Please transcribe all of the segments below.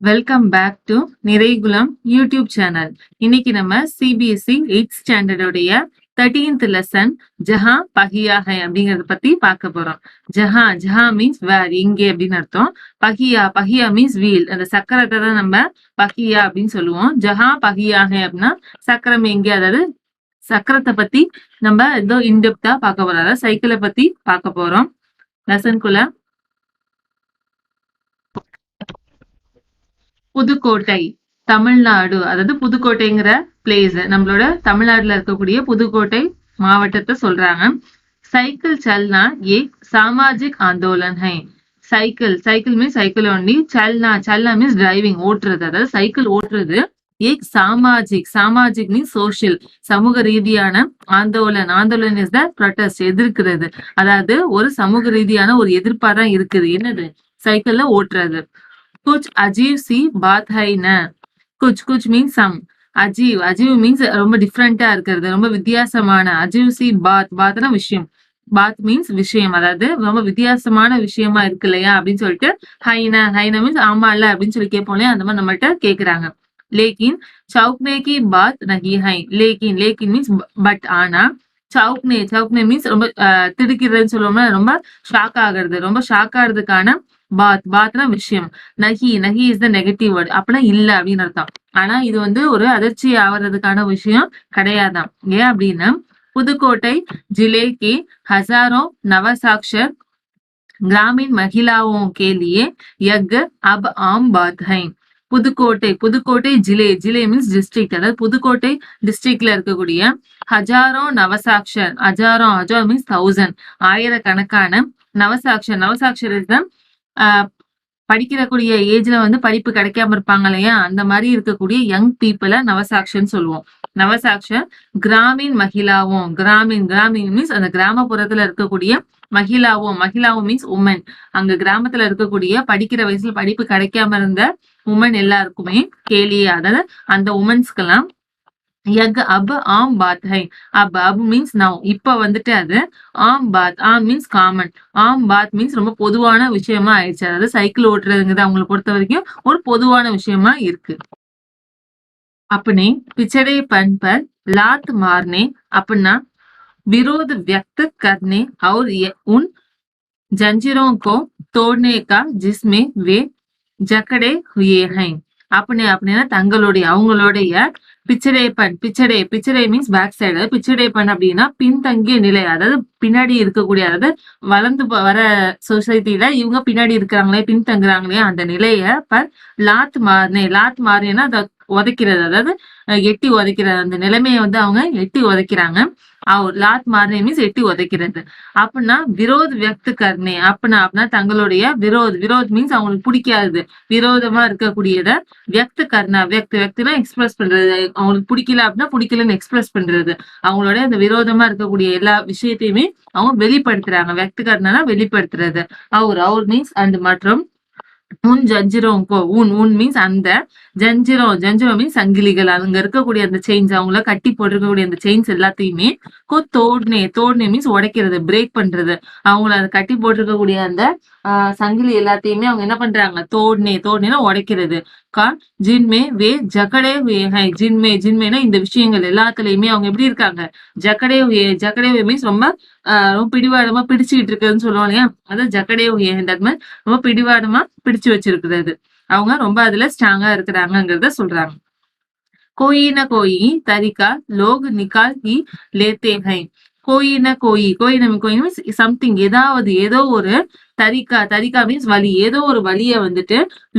Welcome back to Niraikulam YouTube channel. இன்னைக்கு நம்ம CBSE 8th ஸ்டாண்டர்டோடைய 13th லெசன் ஜஹா பஹியா ஹை அப்படிங்கறத பத்தி பார்க்க போறோம். ஜஹா ஜஹா மீன்ஸ் வேர், எங்கே அப்படின்னு அர்த்தம். பஹியா பஹியா மீன்ஸ் வீல், அந்த சக்கரத்தை தான் நம்ம பஹியா அப்படின்னு சொல்லுவோம். ஜஹா பஹியா ஹை அப்படின்னா சக்கரம் எங்கே, அதாவது சக்கரத்தை பத்தி நம்ம ஏதோ இன்டெப்தா பார்க்க போறோம். அதாவது சைக்கிளை பத்தி பார்க்க போறோம். லெசனுக்குள்ள புதுக்கோட்டை தமிழ்நாடு, அதாவது புதுக்கோட்டைங்கிற பிளேஸ் நம்மளோட தமிழ்நாடுல இருக்கக்கூடிய புதுக்கோட்டை மாவட்டத்தை சொல்றாங்க. சைக்கிள் சல்னா ஏ சாமாஜிக் ஆந்தோலன் ஹை. Cycle cycle means cycle only. சல்னா மீன்ஸ் டிரைவிங், ஓட்டுறது, அதாவது சைக்கிள் ஓட்டுறது. ஏக் சாமாஜிக், சாமாஜிக் மீன்ஸ் சோசியல், சமூக ரீதியான. ஆந்தோலன் இஸ் த ப்ரொடெஸ்ட், எதிர்க்கிறது. அதாவது ஒரு சமூக ரீதியான ஒரு எதிர்ப்பா தான் இருக்குது. என்னது? சைக்கிள்ல ஓட்டுறது. कुछ अजीब सी बात है न. कुछ மீன்ஸ் சம். அஜீவ் மீன்ஸ் ரொம்ப டிஃப்ரெண்டா இருக்கிறது, ரொம்ப வித்தியாசமான. அஜீவ் சி பாத்னா விஷயம். பாத் மீன்ஸ் விஷயம், அதாவது ரொம்ப வித்தியாசமான விஷயமா இருக்கு இல்லையா அப்படின்னு சொல்லிட்டு ஹைனா மீன்ஸ் ஆமா இல்ல அப்படின்னு சொல்லி கேட்போம் இல்லையா, அந்த மாதிரி நம்மள்ட்ட கேக்குறாங்க. லேக்கின் சவுக்னே கி பாத் நஹி ஹை. லேக்கின் மீன்ஸ் பட், ஆனா சவுக்னே மீன்ஸ் ரொம்ப திடுக்கிறதுன்னு சொல்லுவோம்னா, ரொம்ப ஷாக் ஆகுறதுக்கான பாத்னா விஷயம். நஹி இஸ் த நெகட்டிவ் வேர்ட். அப்படின்னா இல்ல அப்படின்னு அர்த்தம். ஆனா இது ஒரு அதிர்ச்சி ஆவறதுக்கான விஷயம் கிடையாதான். ஏன் அப்படின்னா, புதுக்கோட்டை जिले के हजारों नवसाक्षर ग्रामीण महिलाओं के लिए यज्ञ अब आम बात है. புதுக்கோட்டை ஜிலே மீன்ஸ் டிஸ்ட்ரிக்ட், அதாவது புதுக்கோட்டை டிஸ்ட்ரிக்ட்ல இருக்கக்கூடிய ஹஜாரோ நவசாக்ஷர். ஹஜாரோ மீன்ஸ் 1000, ஆயிரக்கணக்கான. நவசாக்ஷர் இஸ் த படிக்கிறக்கூடிய ஏஜ்ல படிப்பு கிடைக்காம இருப்பாங்க இல்லையா, அந்த மாதிரி இருக்கக்கூடிய யங் பீப்புள நவசாக்ஷன் சொல்லுவோம். நவசாக்ஷர் கிராமீன் மகிழாவும். கிராமீன் மீன்ஸ் அந்த கிராமப்புறத்துல இருக்கக்கூடிய மகிழாவும் மீன்ஸ் உமன். அங்க கிராமத்துல இருக்கக்கூடிய படிக்கிற வயசுல படிப்பு கிடைக்காம இருந்த உமன் எல்லாருக்குமே கேலியே, அதாவது அந்த உமன்ஸ்க்கெல்லாம் யக் அப் ஆம் பாத் ஹை. அப் மீன்ஸ் நவ், இப்ப அது. ஆம் மீன்ஸ் காமன். ஆம் பாத் மீன்ஸ் ரொம்ப பொதுவான விஷயமா ஆயிடுச்சு. அதாவது சைக்கிள் ஓட்டுறதுங்கிறது அவங்களை பொறுத்த வரைக்கும் ஒரு பொதுவான விஷயமா இருக்கு. अपने पिछड़ेपन पर लात मारने, अपना विरोध व्यक्त करने और उन जंजीरों को तोड़ने का जिसमें वे जकड़े हुए हैं. அப்படின்னா தங்களுடைய அவங்களுடைய பிச்சடை மீன்ஸ் பேக் சைடு. பிச்சடேப்பன் அப்படின்னா பின்தங்கிய நிலை, அதாவது பின்னாடி இருக்கக்கூடிய, அதாவது வளர்ந்து வர சொசைட்டில இவங்க பின்னாடி இருக்கிறாங்களே, பின்தங்குறாங்களே, அந்த நிலைய லாத் மாறினா அதை உதைக்கிறது, அதாவது எட்டி உதைக்கிறது. அந்த நிலைமையை அவங்க எட்டி உதைக்கிறாங்க. லாத் மார்னே மீன்ஸ் எட்டி உதைக்கிறது. அப்படின்னா விரோத் வியக்த் கர்னே, அப்படின்னா தங்களுடைய விரோத் மீன்ஸ் அவங்களுக்கு பிடிக்காது, விரோதமா இருக்கக்கூடியத வியக்துனா எக்ஸ்பிரஸ் பண்றது. அவங்களுக்கு பிடிக்கல அப்படின்னா பிடிக்கலன்னு எக்ஸ்பிரஸ் பண்றது. அவங்களோட அந்த விரோதமா இருக்கக்கூடிய எல்லா விஷயத்தையுமே அவங்க வெளிப்படுத்துறாங்க. வியக்த் கர்னா வெளிப்படுத்துறது. அவர் மீன்ஸ் அந்த மற்றும் உன் ஜஞ்சிரோங்கோ, உன் மீன்ஸ் அந்த. ஜஞ்சிரோ மீன்ஸ் சங்கிலிகள், அங்க இருக்கக்கூடிய அந்த செயின்ஸ், அவங்கள கட்டி போட்டிருக்கக்கூடிய அந்த செயின்ஸ் எல்லாத்தையுமே தோடனே மீன்ஸ் உடைக்கிறது, பிரேக் பண்றது. அவங்கள அதை கட்டி போட்டிருக்கக்கூடிய அந்த சங்கிலி எல்லாத்தையுமே அவங்க என்ன பண்றாங்க, தோடனேனா உடைக்கிறது. ஜின்மே வே ஜக்கடே ஹை. ஜின்மேனா இந்த விஷயங்கள் எல்லாத்துலயுமே அவங்க எப்படி இருக்காங்க, ஜக்கடே மீன்ஸ் ரொம்ப பிடிவாதமா பிடிச்சுக்கிட்டு இருக்குதுன்னு சொல்லுவோம் இல்லையா, அதான் ஜக்கடே ரொம்ப பிடிவாதமா பிடிச்சு வச்சிருக்கிறது. அவங்க ரொம்ப அதுல ஸ்ட்ராங்கா இருக்கிறாங்கிறத சொல்றாங்க. கோயி ந கோயி தரிகா லோக் நிகால் ஹி லேத்தே ஹை. கோயி மீன்ஸ் சம்திங், ஏதோ ஒரு தரிகா மீன்ஸ் வழி, ஏதோ ஒரு வழிய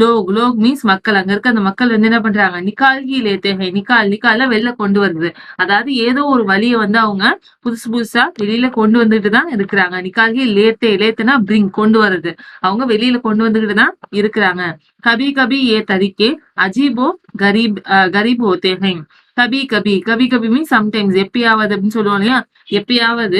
லோக் மீன்ஸ் மக்கள், அங்க இருக்க அந்த மக்கள் என்ன பண்றாங்க, நிகால்கி லேத்தேகை. நிகால்ல வெளில கொண்டு வருது. அதாவது ஏதோ ஒரு வழிய அவங்க புதுசா வெளியில கொண்டு வந்துட்டு தான் இருக்கிறாங்க. நிகால்கி லேத்தேனா பிரிங், கொண்டு வர்றது. அவங்க வெளியில கொண்டு வந்துகிட்டு தான் இருக்கிறாங்க. கபி ஏ தரிக்கே அஜீபோ கரீப் ஹோத்தே ஹை. கபி மீன்ஸ் சம்டைம்ஸ், எப்பயாவது அப்படின்னு சொல்லுவோம் இல்லையா, எப்பயாவது.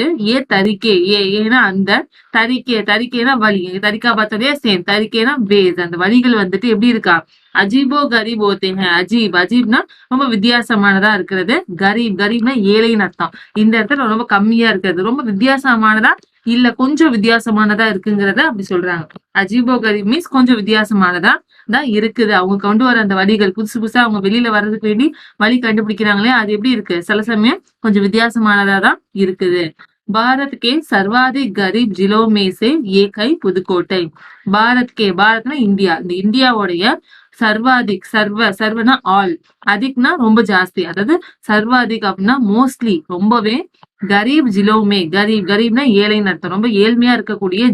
ஏன்னா அந்த தரிக்கேனா வழி. தரிக்கா பார்த்ததே சேம். தரிக்கேனா வேஸ், அந்த வழிகள் எப்படி இருக்கா, அஜீபோ கரீப் ஹோத்தேங்க. அஜீப்னா ரொம்ப வித்தியாசமானதா இருக்கிறது. கரீப்னா ஏழைன்னு அர்த்தம். இந்த இடத்துல ரொம்ப கம்மியா இருக்கிறது, ரொம்ப வித்தியாசமானதா இல்ல கொஞ்சம் வித்தியாசமானதா இருக்குங்கிறத அப்படி சொல்றாங்க. அஜீபோ கரீப் மீன்ஸ் கொஞ்சம் வித்தியாசமானதா, தான் இருக்குது. அவங்க கொண்டு வர அந்த வழிகள் புதுசு புதுசா அவங்க வெளியில வர்றதுக்கு வேண்டி வழி கண்டுபிடிக்கிறாங்களே, அது எப்படி இருக்கு? சில சமயம் கொஞ்சம் வித்தியாசமானதா தான் இருக்குது. भारत के सर्वाधिक गरीब जिलों में से एक है புதுக்கோட்டை. பாரத்னா இந்தியா. இந்த இந்தியாவுடைய சர்வாதிக் சர்வனா ஆல், அதிக்னா ரொம்ப ஜாஸ்தி, அதாவது சர்வாதிக் அப்படின்னா மோஸ்ட்லி ரொம்பவே, கரீப் ஜிலோமே, கரீப்னா ஏழைன்னு அர்த்தம், ரொம்ப ஏழ்மையா இருக்கக்கூடிய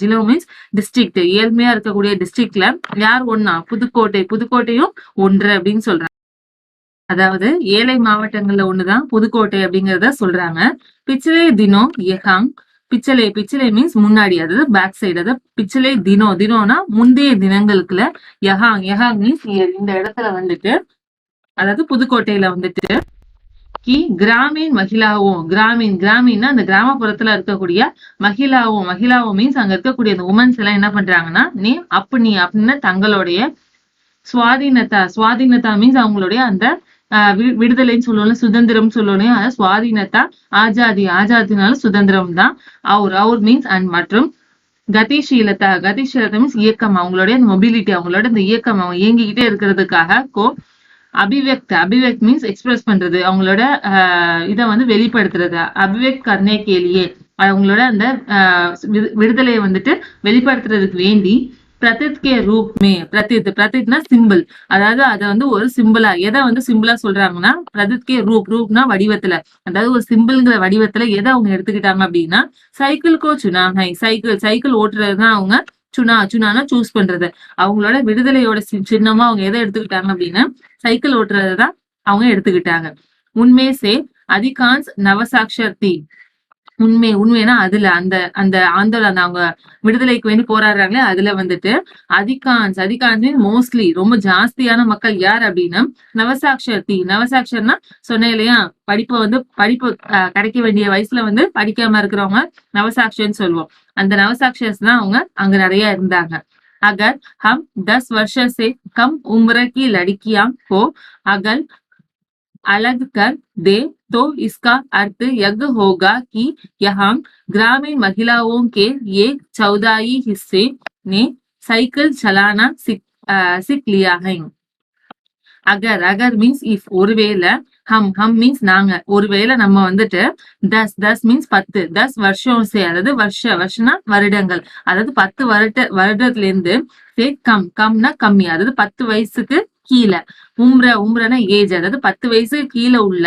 ஜிலோ மீன்ஸ் டிஸ்ட்ரிக்ட், ஏழ்மையா இருக்கக்கூடிய டிஸ்ட்ரிக்ட்ல யார் ஒன்னா? புதுக்கோட்டையும் ஒன்று அப்படின்னு சொல்றாங்க. அதாவது ஏழை மாவட்டங்கள்ல ஒண்ணுதான் புதுக்கோட்டை அப்படிங்கறத சொல்றாங்க. பிச்சலே தினம் யஹாங், பிச்சலே மீன்ஸ் முன்னாடி, அதாவது பேக் சைடு, அதாவது பிச்சலே தினம்னா முந்தைய தினங்களுக்குள்ள, யஹாங் மீன்ஸ் இந்த இடத்துல வந்துட்டு, அதாவது புதுக்கோட்டையில வந்துட்டு கிராமீன் மகிழாவும், கிராமீன்னா அந்த கிராமப்புறத்துல இருக்கக்கூடிய மகிழாவும் மீன்ஸ் அங்க இருக்கக்கூடிய அந்த உமன்ஸ் எல்லாம் என்ன பண்றாங்கன்னா, அப்படின்னு தங்களுடைய சுவாதீனத்தா மீன்ஸ் அவங்களுடைய அந்த விடுதலைன்னு சொல்லுவோம், சுதந்திரம் சொல்லுவோம், அதாவது சுவாதீனத்தா, ஆஜாதினால சுதந்திரம் தான். அவர் மீன்ஸ் அண்ட் மற்றும் கதிஷீலதா மீன்ஸ் இயக்கம், அவங்களுடைய மொபிலிட்டி, அவங்களோட இந்த இயக்கம் அவங்க இயங்கிக்கிட்டே இருக்கிறதுக்காக அபிவெக்ட் மீன்ஸ் எக்ஸ்பிரஸ் பண்றது, அவங்களோட இதை வந்து வெளிப்படுத்துறது, அபிவெக்ட் கர்னே கேலியே, அவங்களோட அந்த விடுதலையை வந்துட்டு வெளிப்படுத்துறதுக்கு வேண்டி பிரதித் கே ரூப் மே, பிரதித்னா சிம்பிள், அதாவது அதை வந்து ஒரு சிம்பிளா, எதை வந்து சிம்பிளா சொல்றாங்கன்னா, பிரதித் கே ரூப்னா வடிவத்துல, அதாவது ஒரு சிம்பிள்ங்கிற வடிவத்துல எதை அவங்க எடுத்துக்கிட்டாங்க அப்படின்னா, சைக்கிள்கோ சுனாகை, சைக்கிள் ஓட்டுறதுதான் அவங்க சுனானா சூஸ் பண்றது, அவங்களோட விடுதலையோட சின்னமா அவங்க எதை எடுத்துக்கிட்டாங்க அப்படின்னா சைக்கிள் ஓட்டுறதுதான் அவங்க எடுத்துக்கிட்டாங்க. உண்மைசே அதிகான்ஸ் நவசாக்ஷர்த்தி, உண்மைனா அதுல அந்த ஆந்தோலன், அவங்க விடுதலைக்கு வேண்டி போராடுறாங்களே, அதுல வந்துட்டு அதிகான்ஸ் மோஸ்ட்லி ரொம்ப ஜாஸ்தியான மக்கள் யார் அப்படின்னா நவசாக்ஷர்னா சொன்னேன் இல்லையா, படிப்பு கிடைக்க வேண்டிய வயசுல வந்து படிக்காம இருக்கிறவங்க நவசாக்ஷர்ன்னு சொல்லுவோம். அந்த நவசாக்ஷர்ஸ் தான் அவங்க அங்க நிறைய இருந்தாங்க. அகர் ஹம் 10 वर्ष से कम उम्र की लड़कियां को अगर अलग कर दे तो इसका अर्थ यह होगा कि यहाँ ग्रामीण महिलाओं के एक 14 हिस्से ने साइकिल चलाना सीख लिया है. அகர் மீன்ஸ் இஃப், ஒருவேளை, ஹம் மீன்ஸ் நாங்க, ஒருவேளை நம்ம வந்துட்டு 10 மீன்ஸ் 10 வருஷம் சே, அதாவது வருஷம்னா வருடங்கள், அதாவது 10 வருடத்துல இருந்து கம்னா கம்மி, அதாவது 10 வயசுக்கு கீழே, உம்ரனா ஏஜ், அதாவது 10 வயசுக்கு கீழே உள்ள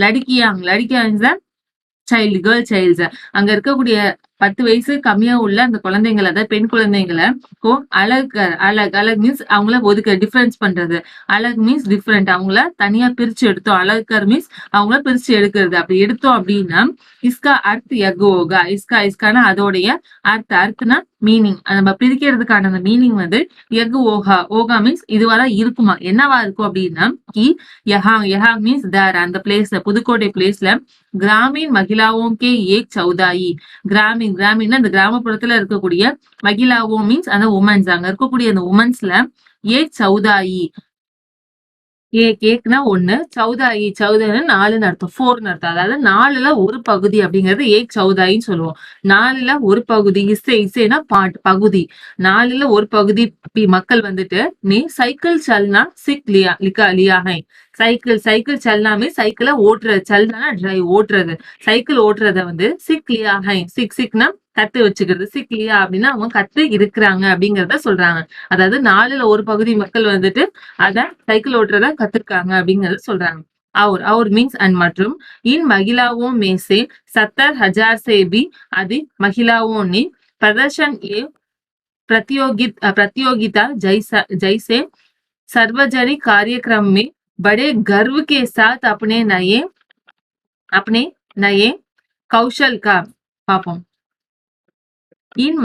லடிக்கியாங் கேர்ள் சைல்ட்ஸ், அங்க இருக்கக்கூடிய 10 வயசு கம்மியா உள்ள அந்த குழந்தைங்களை, அதாவது பெண் குழந்தைங்களை அழகு மீன்ஸ் அவங்கள ஒதுக்க, டிஃபரன்ஸ் பண்றது, அழகு மீன்ஸ் டிஃபரெண்ட், அவங்கள தனியா பிரிச்சு எடுத்தோம், அழகர் மீன்ஸ் அவங்கள பிரிச்சு எடுக்கிறது, அப்படி எடுத்தோம் அப்படின்னா இஸ்கா அர்த் யகோகா, இஸ்கானா அதோடைய அர்த்னா மீனிங், நம்ம பிரிக்கிறதுக்கான அந்த மீனிங் வந்து ஓகா மீன்ஸ் இதுவரை இருக்குமா, என்னவா இருக்கும் அப்படின்னா யஹாங் மீன்ஸ் தேர், அந்த பிளேஸ்ல, புதுக்கோட்டை பிளேஸ்ல கிராமீன் மகிழாவும் கே ஏக் 14, கிராமீன் அந்த கிராமப்புறத்துல இருக்கக்கூடிய மகிழாவோ மீன்ஸ் அந்த உமன்ஸ், அங்க இருக்கக்கூடிய அந்த உமன்ஸ்ல ஏக் 14, ஏக்னா 1, சௌதாயி 4ன்னு அர்த்தம், 4ன்னு அர்த்தம், அதாவது 4ல ஒரு பகுதி அப்படிங்கிறது ஏக் 14ன்னு சொல்லுவோம். 4ல ஒரு பகுதி, இசைனா பகுதி, 4ல ஒரு பகுதி மக்கள் வந்துட்டு நீ சைக்கிள் சல்னா சிக் லியாஹை, சைக்கிள் சல்னாமே சைக்கிளை ஓட்டுறது, சல்னா டிரைவ் ஓட்டுறது, சைக்கிள் ஓட்டுறத வந்து சிக் லியாஹை, சிக்னா கத்து வச்சுக்கிறது, சிக்லியா அப்படின்னா அவங்க கத்து இருக்கிறாங்க அப்படிங்கறத சொல்றாங்க. அதாவது 4ல ஒரு பகுதி மக்கள் வந்துட்டு அத சைக்கிள் ஓட்டுறத கத்துருக்காங்க அப்படிங்கறத சொல்றாங்க. और मीन्स and மற்றும் इन महिलाओं में से 70,000 से भी अधिक महिलाओं ने प्रदर्शन एवं प्रतियोगिता जैसे सार्वजनिक कार्यक्रम में बड़े गर्व के साथ अपने नए कौशल का पापम. இன்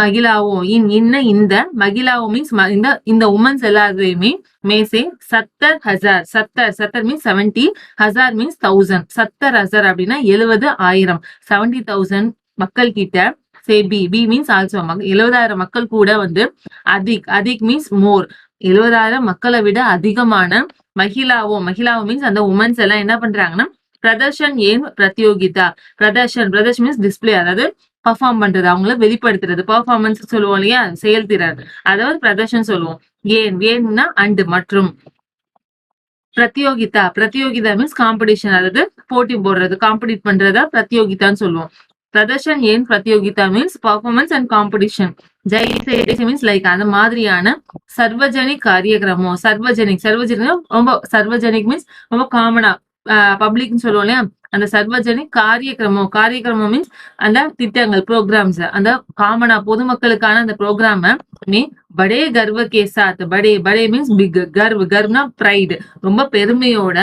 இந்த மகிழாவோ மீன்ஸ் இந்த உமன்ஸ் எல்லாருமே மேசே 70,000 மீன்ஸ் 70, ஹசார் மீன்ஸ் 1000, 70,000 அப்படின்னா 70,000, 70,000 மக்கள் கிட்ட பி மீன்ஸ் ஆல்சோ 70,000 மக்கள் கூட வந்து அதிக் மீன்ஸ் மோர், 70,000 மக்களை விட அதிகமான மகிழாவோ மீன்ஸ் அந்த உமன்ஸ் எல்லாம் என்ன பண்றாங்கன்னா பிரதர்ஷன் பிரத்யோகிதா, பிரதர்ஷன் மீன்ஸ் டிஸ்பிளே, அதாவது பர்ஃபார்ம் பண்றது, அவங்கள வெளிப்படுத்துறது, பர்ஃபார்மன்ஸ் சொல்லுவோம் இல்லையா, செயல்திறன், அதாவது பிரதர்ஷன் சொல்லுவோம். ஏன்னா அண்ட் மற்றும். பிரத்யோகிதா பிரத்யோகிதா மீன்ஸ் காம்படிஷன், அதாவது போட்டி போடுறது, காம்படிட் பண்றதா பிரத்யோகிதான்னு சொல்லுவோம். பிரதர்ஷன் ஏன் பிரத்யோகிதா மீன்ஸ் பர்ஃபார்மன்ஸ் அண்ட் காம்படிஷன். ஜெய்சே மீன்ஸ் லைக் அந்த மாதிரியான. சர்வஜனிக் காரியக்கிரமம், சர்வஜனிக் ரொம்ப சர்வஜனிக் மீன்ஸ் ரொம்ப காமனா பப்ளிக்னு சொல்லுவோம் இல்லையா, அந்த சர்வஜனிக் காரியக்கிரமம் மீன்ஸ் அந்த திட்டங்கள், ப்ரோக்ராம்ஸ், அந்த காமனா பொதுமக்களுக்கான அந்த ப்ரோக்ராம படே கர்வ கே சாத், படே மீன்ஸ் பிக், கர்வ்னா பிரைடு, ரொம்ப பெருமையோட,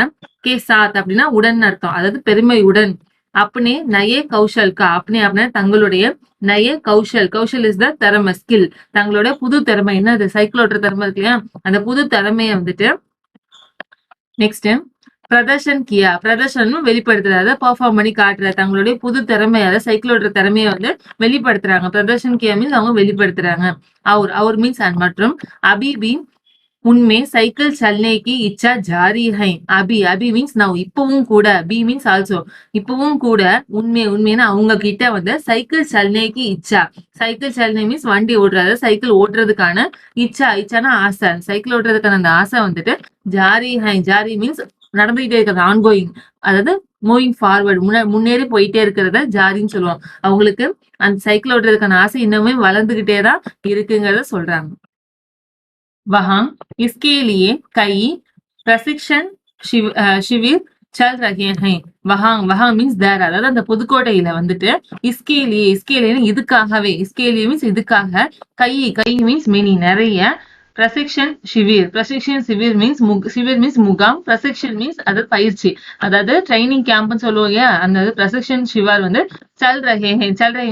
கே சாத் அப்படின்னா உடன் அர்த்தம், அதாவது பெருமையுடன். அப்பனே நயே கௌஷல் கா, அப்படின்னா தங்களுடைய நயே கௌஷல் இஸ் த திறமை, ஸ்கில், தங்களோட புது திறமை, என்னது சைக்கிள் ஓட்டுற திறமை இருக்கு இல்லையா, அந்த புது திறமைய வந்துட்டு. நெக்ஸ்ட் பிரதர்ஷன் கியா, பிரதர்ஷன் வெளிப்படுத்துறது, பெர்ஃபார்ம் பண்ணி காட்டுற தங்களுடைய புது திறமைய, அதாவது சைக்கிள் ஓட்டுற திறமைய வந்து வெளிப்படுத்துறாங்க. பிரதர்ஷன் கியா மீன்ஸ் அவங்க வெளிப்படுத்துறாங்க. அவர் மீன்ஸ் அண்ட் மற்றும். அபிபி உன்மே சைக்கிள் சல்னேக்கு இச்சா ஜாரி ஹை. அபி மீன்ஸ் நவ், இப்பவும் கூட. பி மீன்ஸ் ஆல்சோ, இப்பவும் கூட. உண்மைன்னா அவங்க கிட்ட வந்து சைக்கிள் சல்னேக்கு இச்சா, சைக்கிள் சல்னே மீன்ஸ் வண்டி ஓட்டுறது, சைக்கிள் ஓட்டுறதுக்கான இச்சானா ஆசை, சைக்கிள் ஓட்டுறதுக்கான அந்த ஆசை வந்துட்டு ஜாரி ஹை. ஜாரி மீன்ஸ் நடந்துகிட்டே இருக்கிறது, ஆன்கோயிங், அதாவது மூவிங் ஃபார்வர்டு, முன்னேறி போயிட்டே இருக்கிறத ஜாரின்னு சொல்லுவோம். அவங்களுக்கு அந்த சைக்கிள் ஓட்டுறதுக்கான ஆசை இன்னுமே வளர்ந்துகிட்டேதான் இருக்குங்கிறத சொல்றாங்க. वहां इसके लिए कई प्रशिक्षण शिविर चल रहे हैं. वहां மீன்ஸ் தேர், அதாவது அந்த புதுக்கோட்டையில வந்துட்டு இஸ்கேலியே இதுக்காகவே, இஸ்கேலியே மீன்ஸ் இதுக்காக, கை மீன்ஸ் மெனி நிறைய, பிரசிக்ஷன் சிவிர் மீன்ஸ் முகாம், பிரசிக்ஷன் மீன்ஸ் அதாவது பயிற்சி, அதாவது ட்ரைனிங் கேம்ப்னு சொல்லுவோம். அந்த பிரசிக்ஷன் சிவார் வந்து சல் ரஹே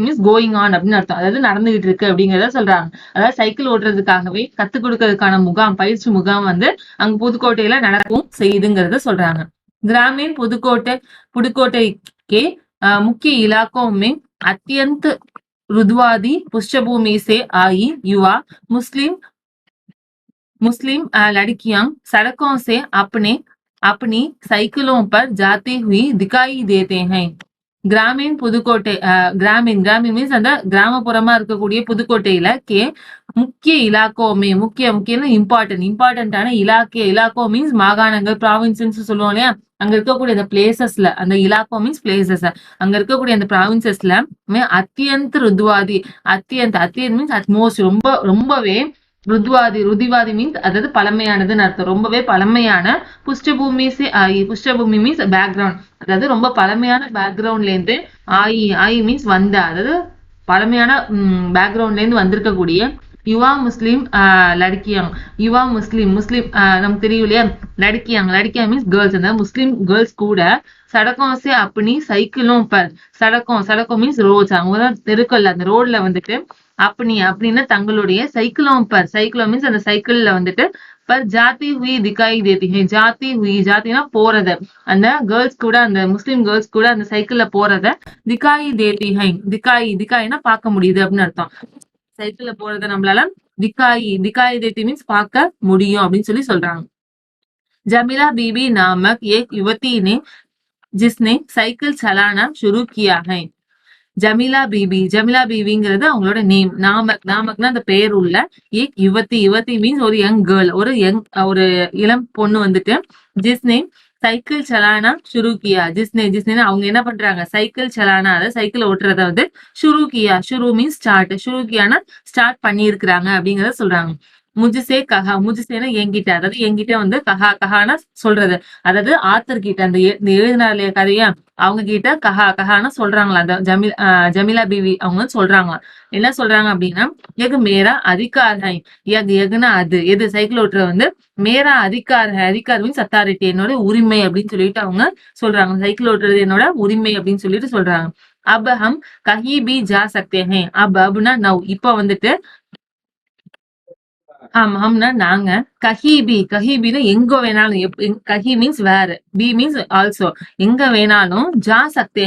மீன்ஸ் கோயிங் ஆன் அப்படின்னு அர்த்தம், அதாவது நடந்துகிட்டு இருக்கு அப்படிங்கறத சொல்றாங்க. அதாவது சைக்கிள் ஓட்டுறதுக்காகவே கத்துக் கொடுக்கறதுக்கான முகாம், பயிற்சி முகாம் வந்து அங்க புதுக்கோட்டையில நடக்கும் செய்யுதுங்கிறத சொல்றாங்க. கிராमीण पुदुकोटे के मुख्य इलाकों में अत्यंत रुद्वादी पृष्ठभूमि से आई युवा मुस्लिम लड़कियां सड़कों से अपनी साइकिलों पर जाती हुई दिखाई देते हैं. கிராमीण புதுக்கோட்டை, கிராमीण மீன்ஸ் அந்த கிராமப்புறமா இருக்கக்கூடிய புதுக்கோட்டையில முக்கிய இலாக்கோமே, முக்கியம்னா இம்பார்ட்டன்டான இலாக்கோ மீன்ஸ் மாகாணங்கள், ப்ராவின்சஸ் சொல்லுவோம் இல்லையா, அங்க இருக்கக்கூடிய அந்த பிளேசஸ்ல, அந்த இலாக்கோ மீன்ஸ் பிளேசஸ், அங்க இருக்கக்கூடிய அந்த ப்ராவின்சஸ்ல அத்தியந்த ருத்வாதி, அத்தியந்த் மீன்ஸ் அட்மோஸ்ட், ரொம்பவே ருதிவாதி மீன்ஸ் அதாவது பழமையானதுன்னு அர்த்தம், ரொம்பவே பழமையான. புஷ்டபூமி மீன்ஸ் பேக்ரவுண்ட், அதாவது ரொம்ப பழமையான பேக்ரவுண்ட்ல இருந்து ஆயி மீன்ஸ் வந்த, அதாவது பழமையான பேக்ரவுண்ட்ல இருந்து வந்திருக்கக்கூடிய யுவா முஸ்லிம் லடுக்கியாங். யுவா முஸ்லிம் நமக்கு தெரியும் இல்லையா, லடுக்கியாங் மீன்ஸ் கேர்ள்ஸ், அந்த முஸ்லிம் கேர்ள்ஸ் கூட சடக்கம் சே அப்படி சைக்கிளும் சடக்கம் மீன்ஸ் ரோட்ஸ், அவங்க தெருக்கல்ல அந்த ரோட்ல வந்துட்டு அப்படின்னா தங்களுடைய சைக்கிளும் மீன்ஸ் அந்த சைக்கிள்ல வந்துட்டு பர் ஜாத்தி ஹுயி திகாய் தேத்தி ஹை. ஜாத்தினா போறத, அந்த கேர்ள்ஸ் கூட, அந்த முஸ்லிம் கேர்ள்ஸ் கூட அந்த சைக்கிள்ல போறத திகாய் தேத்தி ஹை. திகாய்னா பார்க்க முடியுது அப்படின்னு அர்த்தம். சைக்கிள்ல போறத நம்மளால திகாய் தேத்தி மீன்ஸ் பார்க்க முடியும் அப்படின்னு சொல்லி சொல்றாங்க. ஜமிலா बीबी नामक एक युवती ने जिसने साइकिल चलाना शुरू किया है. ஜமிலா பீபிங்கிறது அவங்களோட நேம். நாமக்னா அந்த பெயர் உள்ள. யுவதி மீன்ஸ் ஒரு யங் கேர்ள், ஒரு இளம் பொண்ணு வந்துட்டு. ஜிஸ்னே சைக்கிள் சலானா ஷுரு கியா. ஜிஸ்னே அவங்க என்ன பண்றாங்க, சைக்கிள் சலானா, அதாவது சைக்கிள் ஓட்டுறத வந்து ஷுரு கியா, ஷுரு மீன்ஸ் ஸ்டார்ட், ஷுரு கியானா ஸ்டார்ட் பண்ணி இருக்கிறாங்க அப்படிங்கறத சொல்றாங்க. முஜ்சே கஹா, முஜ்சேனா என்கிட்ட, அதாவது என்கிட்ட வந்து கஹானா சொல்றது, அதாவது ஆத்தர் கிட்ட, அந்த எழுதினார் இல்லையா கதையா, அவங்க கிட்ட கஹானா சொல்றாங்களா, அந்த ஜமிலா பீவி அவங்க சொல்றாங்களா. என்ன சொல்றாங்க அப்படின்னா, எகு மேரா அதிகார் ஹை. எகுனா அது, எது சைக்கிள் ஓட்டுற வந்து மேரா அதிகார் மீன்ஸ் அத்தாரிட்டி, என்னோட உரிமை அப்படின்னு சொல்லிட்டு அவங்க சொல்றாங்க. சைக்கிள் ஓட்டுறது என்னோட உரிமை அப்படின்னு சொல்லிட்டு சொல்றாங்க. அப் ஹம் கஹி பி ஜா சக்தே ஹை. அப்னா நவ், இப்ப வந்துட்டு. ஆமாம்னா நாங்க கஹிபின்னா எங்க வேணாலும், கஹி மீன்ஸ் வேற, பி மீன்ஸ் ஆல்சோ, எங்க வேணாலும். ஜா சக்தே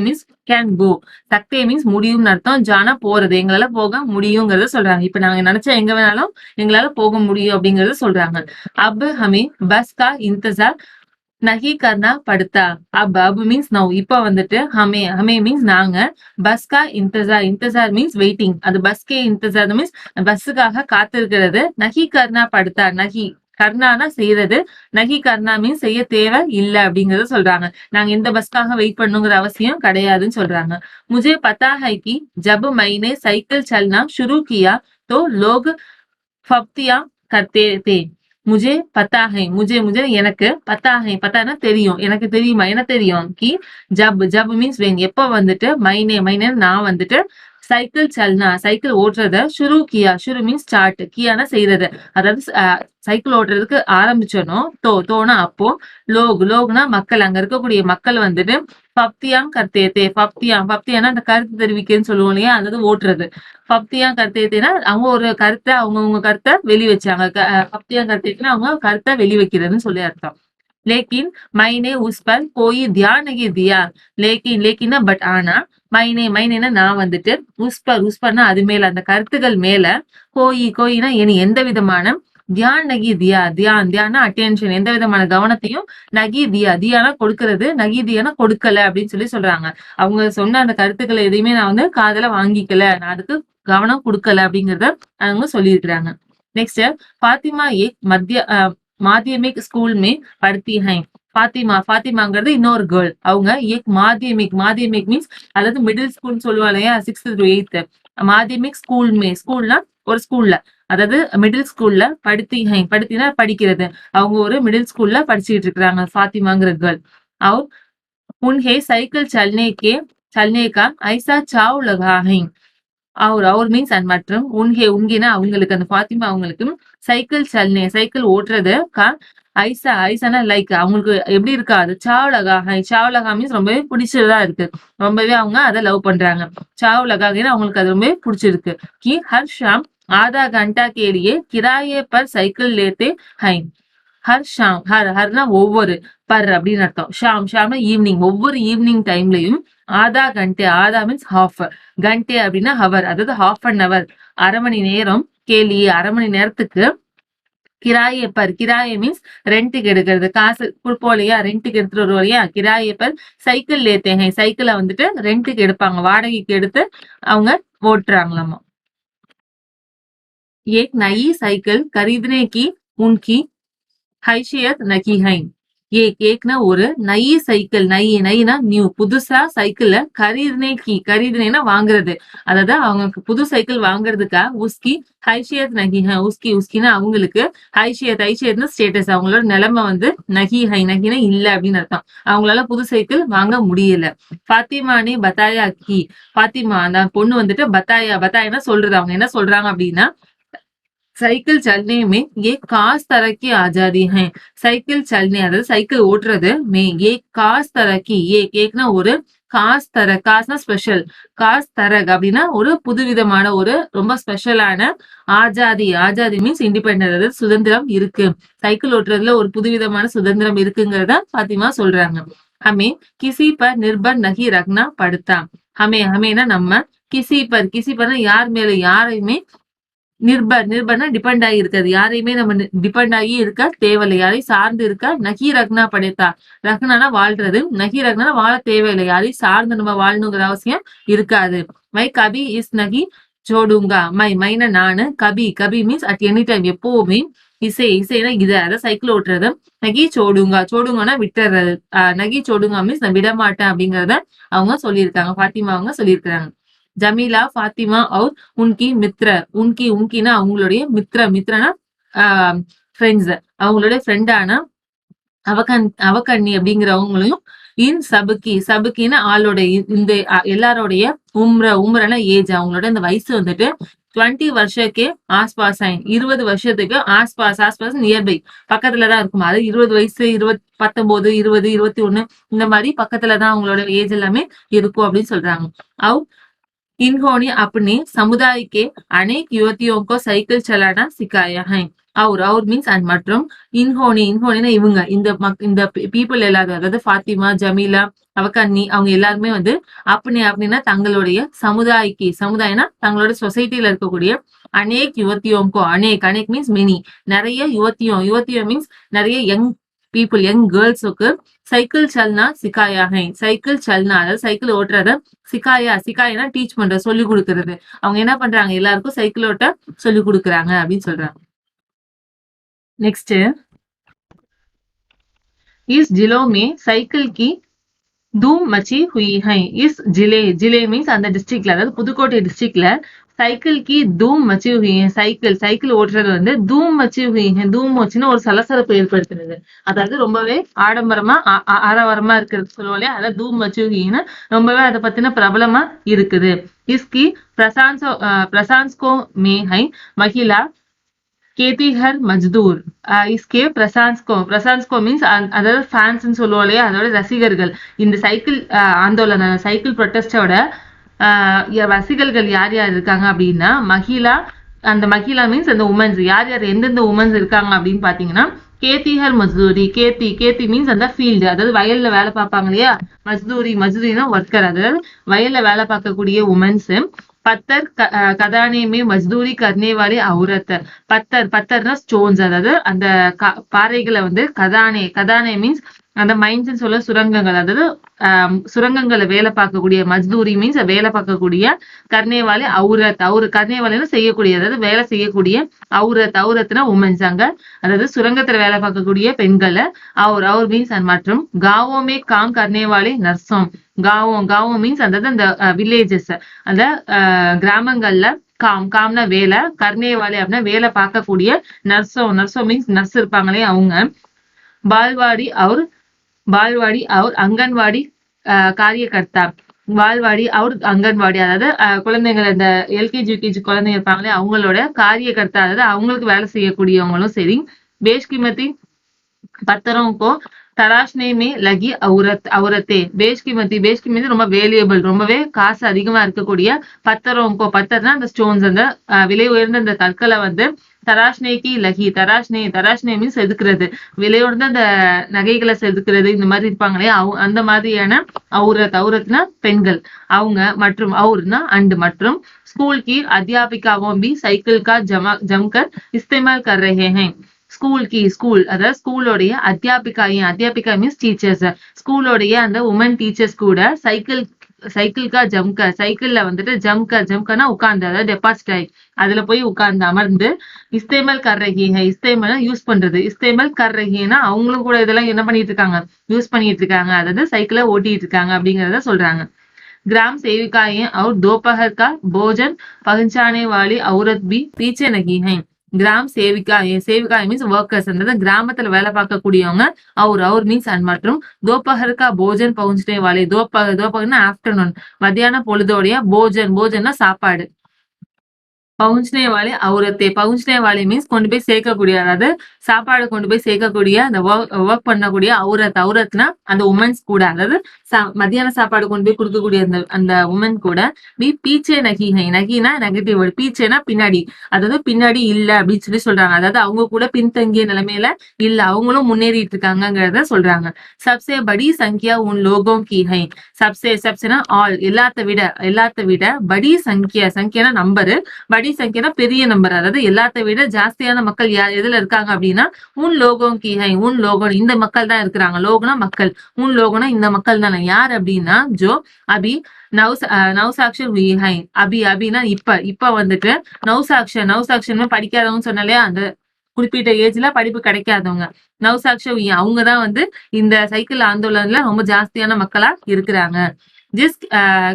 மீன்ஸ் கேன் கோ, சக்தே மீன்ஸ் முடியும்னு அர்த்தம், ஜானா போறது, எங்களால போக முடியுங்கிறத சொல்றாங்க. இப்ப நாங்க நினைச்சா எங்க வேணாலும் எங்களால போக முடியும் அப்படிங்கறத சொல்றாங்க. அப் ஹமே பஸ் கா இந்தசார் நஹி கர்னா படுத்தா. அப் மீன்ஸ் நோ. இப்ப வந்துட்டு ஹமே ஹமே மீன்ஸ் நாங்க. பஸ் கா இன்தஜார். இன்தஜார் மீன்ஸ் வெயிட்டிங். அது பஸ்கே இன்தஜார் மீன்ஸ் பஸ்ஸுக்காக காத்திருக்கிறது. நஹி கர்னா படுத்தா. நஹி கர்னானா செய்யறது. நஹி கர்னா மீன்ஸ் செய்ய தேவை இல்ல அப்படிங்கறத சொல்றாங்க. நாங்க இந்த பஸ்க்காக வெயிட் பண்ணுங்கிற அவசியம் கிடையாதுன்னு சொல்றாங்க. मुझे पता है कि जब मैंने साइकिल चलना शुरू किया तो लोग फप्तियां करते थे. मुझे पता है. मुझे எனக்கு பத்தா है. பத்தானா தெரியும். எனக்கு தெரியுமா என்ன தெரியும் கி ஜப் மீன்ஸ் வென் எப்ப வந்துட்டு மைனே நான் வந்துட்டு சைக்கிள் சல்னா சைக்கிள் ஓட்டுறத ஷுரு கியா. ஷுரு மீன்ஸ் ஸ்டார்ட். கியானா செய்யறது. அதாவது சைக்கிள் ஓட்டுறதுக்கு ஆரம்பிச்சனோ தோனா அப்போ லோக்னா மக்கள். அங்க இருக்கக்கூடிய மக்கள் வந்துட்டு பப்தியாம் கர்த்தேத்தே. பப்தியானா அந்த கருத்து தெரிவிக்கன்னு சொல்லுவோம் இல்லையா, அதாவது ஓட்டுறது. பப்தியா கர்த்தேத்தேனா அவங்க ஒரு கருத்தை அவங்கவுங்க கருத்தை வெளி வச்சாங்க. பப்தியா கர்த்தேத்துனா அவங்க கருத்தை வெளி வைக்கிறதுன்னு சொல்லி அர்த்தம். लेकिन मैंने उस पर कोई ध्यान नहीं दिया. लेकिन பட் ஆனா மைனேனா நான் வந்துட்டு உஸ்பர்னா அது மேல அந்த கருத்துகள் மேல கோயினா இனி எந்த விதமான தியான் நகி தியா. தியானா அட்டென்ஷன். எந்த விதமான கவனத்தையும் நகி தியானா கொடுக்கறது. நகி தியானா கொடுக்கல அப்படின்னு சொல்லி சொல்றாங்க. அவங்க சொன்ன அந்த கருத்துக்களை எதையுமே நான் வந்து காதுல வாங்கிக்கல, நான் அதுக்கு கவனம் கொடுக்கல அப்படிங்கறத அவங்க சொல்லியிருக்கிறாங்க. நெக்ஸ்ட் பாத்திமா ஏக் माध्यमिक स्कूल में पढ़ती हैं. ஃபாத்திமாங்கிறது இன்னொரு கேர்ள். அவங்க ஏக் மாத்தியமிக் மீன்ஸ் அதாவது மிடில் ஸ்கூல் சொல்லுவாங்க இல்லையா, 6th to 8th. மாத்தியமிக் ஸ்கூல்னா ஒரு ஸ்கூல்ல, அதாவது மிடில் ஸ்கூல்ல படுத்தினா படிக்கிறது. அவங்க ஒரு மிடில் ஸ்கூல்ல படிச்சுட்டு இருக்காங்க ஃபாத்திமாங்கிற கேர்ள். அவர் उन्हें साइकिल चलने का ऐसा चाव लगा है. அவர் மீன்ஸ் அண்ட் மற்றும் உன்கேனா அவங்களுக்கு, அந்த ஃபாத்திமா அவங்களுக்கு சைக்கிள் ஓட்டுறது ஐசானா லைக் அவங்களுக்கு எப்படி இருக்கா அது சாவ்லகா மீன்ஸ் ரொம்பவே பிடிச்சதா இருக்கு. ரொம்பவே அவங்க அதை லவ் பண்றாங்க. சாவ்லகான்னு அவங்களுக்கு அது ரொம்பவே பிடிச்சிருக்கு. கி ஹர் ஷாம் ஆதா கண்டா கேலியே கிராயே பர் சைக்கிள் லேத்தே ஹை. ஹர்னா ஒவ்வொரு, பர் அப்படின்னு அர்த்தம். ஷாம்னா ஈவினிங். ஒவ்வொரு ஈவினிங் டைம்லயும் ஆதா மீன்ஸ் ஹாஃப், கண்டே அப்படின்னா ஹவர், அதாவது ஹாஃப் அன் அவர், அரை மணி நேரம். அரை மணி நேரத்துக்கு கிராயே மீன்ஸ் ரெண்ட்டுக்கு எடுக்கிறது. காசு கொடுப்போம் இல்லையா, ரெண்ட்டுக்கு எடுத்துட்டு வருவோம் இல்லையா. கிராயே பர் சைக்கிள் லேத்தேங்க. சைக்கிளை வந்துட்டு ரெண்ட்டுக்கு எடுப்பாங்க, வாடகைக்கு எடுத்து அவங்க ஓட்டுறாங்களாமா. एक नई साइकिल खरीदने की उनकी हैसियत नहीं है. ஏக்னா ஒரு, நயி சைக்கிள், நைனா நியூ, புதுசா சைக்கிள். கரீதுனேனா வாங்குறது. அதாவது அவங்க புது சைக்கிள் வாங்குறதுக்கா உஸ்கி ஹைஷியத் நகி ஹை. உஸ்கினா அவங்களுக்கு, ஹைஷியத்னா ஸ்டேட்டஸ். அவங்களோட நிலைமை வந்து நகினா இல்ல அப்படின்னு அர்த்தம். அவங்களால புது சைக்கிள் வாங்க முடியல. ஃபாத்திமானே பத்தாயா கி. ஃபாத்திமா அந்த பொண்ணு வந்துட்டு பத்தாயானா சொல்றது. அவங்க என்ன சொல்றாங்க அப்படின்னா, साइकिल चलने में ये खास तरह की आजादी है. साइकिल चलने அதாவது சைக்கிள் ஓட்டுறது மே ये खास तरह की ஏக்னா ஒரு, காஸ்னா ஸ்பெஷல், காஸ் தரக் அப்படின்னா ஒரு புதுவிதமான ஒரு ரொம்ப ஸ்பெஷலான ஆஜாதி மீன்ஸ் இண்டிபெண்டன்ட், அதாவது சுதந்திரம் இருக்கு. சைக்கிள் ஓட்டுறதுல ஒரு புதுவிதமான சுதந்திரம் இருக்குங்கிறத பாத்திமா சொல்றாங்க. ஹமே கிசி பர் நிர்பர் நகி ரக்னா படுத்தா. ஹமேனா நம்ம, கிசி பர் யார் மேல யாரையுமே, நிர்பர்னா டிபெண்ட் ஆகி இருக்காது. யாரையுமே நம்ம டிபெண்ட் ஆகி இருக்க தேவையில்லை. யாரையும் சார்ந்து இருக்க. நகி ரக்னா படைத்தா. ரக்னானா வாழ்றது. நகி ரக்னா வாழ தேவையில்லை. யாரையும் சார்ந்து நம்ம வாழணுங்கிற அவசியம் இருக்காது. மை கபி இஸ் நகி ஜோடுங்கா. மைனா நானு, கபி மீன்ஸ் அட் எனி டைம் எப்பவுமே, இசைனா இத, அதாவது சைக்கிள் ஓட்டுறது. நகி சோடுங்கன்னா விட்டுறது. நகி சோடுங்கா மீன்ஸ் நான் விட மாட்டேன் அப்படிங்கறத அவங்க சொல்லியிருக்காங்க. ஃபாத்திமா அவங்க சொல்லியிருக்காங்க. ஜமீலா ஃபாத்திமா और उनकी மித்ர. உன்கினா அவங்களுடைய மித்ரனா ஃப்ரெண்ட்ஸ். அவங்களுடைய ஃப்ரெண்டான அவக்கண்ணி அப்படிங்கிறவங்களையும், இன் சபுக்கின்னா ஆளோட, இந்த எல்லாரோடைய உம்ரனா ஏஜ், அவங்களோட இந்த வயசு வந்துட்டு 20 வருஷக்கே ஆஸ்பாஸ் 20 வருஷத்துக்கு ஆஸ்பாஸ் நியர்பை பக்கத்துலதான் இருக்கும். அது 20 வயசு, 19, 20, 21 இந்த மாதிரி பக்கத்துலதான் அவங்களோட ஏஜ் எல்லாமே இருக்கும் அப்படின்னு சொல்றாங்க. அவ் इन्होंने अपने समुदाय के अनेक युवतियों को साइकिल चलाना सिखाया है. और மீன்ஸ் அண்ட் மற்றும், இன்ஹோனினா இவங்க, இந்த பீப்புள் எல்லாரும், அதாவது ஃபாத்திமா, ஜமீலா, அவக்கண்ணி, அவங்க எல்லாருமே வந்து அப்படின்னா தங்களுடைய சமுதாயனா தங்களோட சொசைட்டில இருக்கக்கூடிய அநேக் யுவத்தியோங்கோ, அநேக் மீன்ஸ் மெனி, நிறைய யுவத்தியம் மீன்ஸ் நிறைய யங் பீப்புள் யங் கேர்ள்ஸுக்கு சைக்கிள் சல்னா சிக்காயா ஹை, சைக்கிள் சல்னா அதாவது சைக்கிள் ஓட்டுறத சிக்காயா, சிக்காயனா டீச் பண்ற, சொல்லி கொடுக்கறது. அவங்க என்ன பண்றாங்க, எல்லாருக்கும் சைக்கிள் ஓட்ட சொல்லி கொடுக்குறாங்க அப்படின்னு சொல்றாங்க. நெக்ஸ்ட், इस जिलों में साइकिल की धूम मची हुई है. इस जिले मीन्स அந்த டிஸ்ட்ரிக்ட்ல, அதாவது புதுக்கோட்டை டிஸ்ட்ரிக்ட்ல சைக்கிள் கி தூம் மச்சி ஹுயி ஹை, சைக்கிள் ஓட்டுறது வந்து தூம் மச்சி ஹுயி ஹை, தூம் மச்சின்னு ஒரு சலசலப்பு ஏற்படுத்துறது, அதாவது ரொம்பவே ஆடம்பரமா ஆரவாரமா இருக்கிறது சொல்லுவோம் இல்லையா, அதாவது தூம் மச்சி ஹுயின்னு ரொம்பவே அதை பத்தின பிரபலமா இருக்குது. इसकी प्रशंसकों में है महिला கேதிஹர் மஜ்தூர். इसके பிரசான்ஸ்கோ மீன்ஸ் அதாவது ஃபேன்ஸ் சொல்லுவோம் இல்லையா, அதோட ரசிகர்கள். இந்த சைக்கிள் ஆந்தோலன, சைக்கிள் ப்ரொட்டஸ்டோட ரசிகர்கள் யார் யார் இருக்காங்க அப்படின்னா மகிழா, அந்த மகிழா மீன்ஸ் அந்த உமன்ஸ், யார் யார் எந்தெந்த உமன்ஸ் இருக்காங்க அப்படின்னு பாத்தீங்கன்னா கேதிஹர் மஜ்தூரி. கேத்தி மீன்ஸ் அந்த ஃபீல்டு, அதாவது வயல்ல வேலை பார்ப்பாங்க இல்லையா, மஜ்தூரினா ஒர்க்கர், அதாவது வயல்ல வேலை பார்க்கக்கூடிய உமன்ஸ். பத்தர் கதானே மே மஜ்தூரி கர்னே வாலே அவுரத். பத்தர்னா ஸ்டோன்ஸ், அதாவது அந்த பாறைகளை வந்து கதானே மீன்ஸ் அந்த மைன்ஸ் சொல்ல சுரங்கங்கள், அதாவது சுரங்கங்களை வேலை பார்க்கக்கூடிய, மஜ்தூரி மீன்ஸ் வேலை பார்க்கக்கூடிய, கர்னேவாலே அவுரத், கர்னேவாலே செய்யக்கூடிய, அதாவது வேலை செய்யக்கூடிய, அவுரத்னா உமன்ஸ் அங்க, அதாவது சுரங்கத்துல வேலை பார்க்கக்கூடிய பெண்களை அவர் மீன்ஸ். மற்றும் காவோமே காம் கர்னேவாலே நர்சோம். காவோ மீன்ஸ் அதாவது அந்த வில்லேஜஸ், அந்த கிராமங்கள்ல காம்னா வேலை, கர்னேவாலே அப்படின்னா வேலை பார்க்கக்கூடிய, நர்சோ மீன்ஸ் நர்ஸ் இருப்பாங்களே அவங்க. பால்வாடி அவர் அங்கன்வாடி காரியகர்த்தா. பால்வாடி அவர் அங்கன்வாடி, அதாவது குழந்தைங்க, இந்த எல்கேஜி யூகேஜி குழந்தைங்க இருப்பாங்களே அவங்களோட காரியகர்த்தா, அதாவது அவங்களுக்கு வேலை செய்யக்கூடியவங்களும் சரி. பேஷ்கிமதி பத்திரம்கோ தராஷ்னே மே லகி அவுரத்தே. பேஷ்கிமதி ரொம்ப வேல்யூபிள், ரொம்பவே காசு அதிகமா இருக்கக்கூடிய. பத்தர்னா அந்த ஸ்டோன்ஸ், அந்த விலை உயர்ந்த அந்த கற்களை வந்து தராஷ்னேக்கு லகி, தராஷ்னே மீன்ஸ் செதுக்குறது, விலையுயர்ந்த அந்த நகைகளை செதுக்குறது, இந்த மாதிரி இருப்பாங்களே அந்த மாதிரியான அவுரத்னா பெண்கள் அவங்க. மற்றும் அவுர்னா அண்டு. மற்றும் ஸ்கூல் கி அத்தியாபிகாவும் பி சைக்கிள் கா ஜம்கர் இஸ்தேமால் கர் ரஹே ஹைன். ஸ்கூல் அதாவது ஸ்கூலோடைய அத்தியாபிகா மீன்ஸ் டீச்சர்ஸ், ஸ்கூலோடைய அந்த உமன் டீச்சர்ஸ் கூட சைக்கிள்கா ஜம்கர், சைக்கிள்ல வந்துட்டு ஜம்கர்னா உட்கார்ந்து, அதாவது டெபாசிட் ஆகி அதுல போய் உட்கார்ந்து அமர்ந்து, இஸ்தேமல் கர் ரஹி ஹை, இஸ்தேமல் யூஸ் பண்றது, இஸ்தேமல் கர் ரஹினா அவங்களும் கூட இதெல்லாம் என்ன பண்ணிட்டு இருக்காங்க, யூஸ் பண்ணிட்டு இருக்காங்க, அதாவது சைக்கிளை ஓட்டிட்டு இருக்காங்க அப்படிங்கறத சொல்றாங்க. ग्राम सेविकाएं और दोपहर का भोजन पहुंचाने वाली औरत भी पीछे नहीं है. கிராம் சேவிகாய் மீன்ஸ் ஒர்க்கர்ஸ், அந்த கிராமத்துல வேலை பார்க்கக்கூடியவங்க. அவர் மீன்ஸ் அண்ட். மற்றும் தோப்பகர்கா போஜன் பவுன்ஸ்டே வாலே, தோப்பகர்னா ஆஃப்டர்நூன், மத்தியான பொழுதோடைய போஜன்னா சாப்பாடு. பவுன்ஸ்னே வாலே பவுன்ஸ்னே மீன்ஸ் கொண்டு போய் சேர்க்கக்கூடிய, அதாவது சாப்பாடு கொண்டு போய் சேர்க்கக்கூடிய, அந்த ஒர்க் பண்ணக்கூடிய அவுரத்னா அந்த உமன்ஸ் கூட, அதாவது மத்தியான சாப்பாடு கொண்டு போய் கொடுக்கக்கூடிய அந்த உமன் கூட. பீச்சே நகினா நெகட்டிவ் வேர்டு, பீச்சேனா பின்னாடி, அதாவது பின்னாடி இல்ல அப்படின்னு சொல்றாங்க, அதாவது அவங்க கூட பின்தங்கிய நிலைமையில இல்ல, அவங்களும் முன்னேறிட்டு இருக்காங்கிறத சொல்றாங்க. சப்சே படி சங்கியா உன் லோகோம் கி ஹை. சப்சேனா ஆல், எல்லாத்த விட படி சங்கியானா நம்பரு, படி சங்கியனா பெரிய நம்பர், அதாவது எல்லாத்த விட ஜாஸ்தியான மக்கள் எதுல இருக்காங்க அப்படின்னா உன் லோகம் கி ஹை, உன் லோகம் இந்த மக்கள் தான் இருக்கிறாங்க. லோகனா மக்கள், உன் லோகனா இந்த மக்கள் தானே. யார் அப்படின்னா ஜோ அபி நௌசாக்ஷர் ஹுயி ஹை. அபினா இப்ப வந்துட்டு நௌசாக்ஷர் படிக்காதவங்க சொன்னாலே, அந்த குறிப்பிட்ட ஏஜ்ல படிப்பு கிடைக்காதவங்க, நௌசாக்ஷர் ஹுயி அவங்கதான் வந்து இந்த சைக்கிள் ஆந்தோலன்ல ரொம்ப ஜாஸ்தியான மக்களா இருக்கிறாங்க. जिस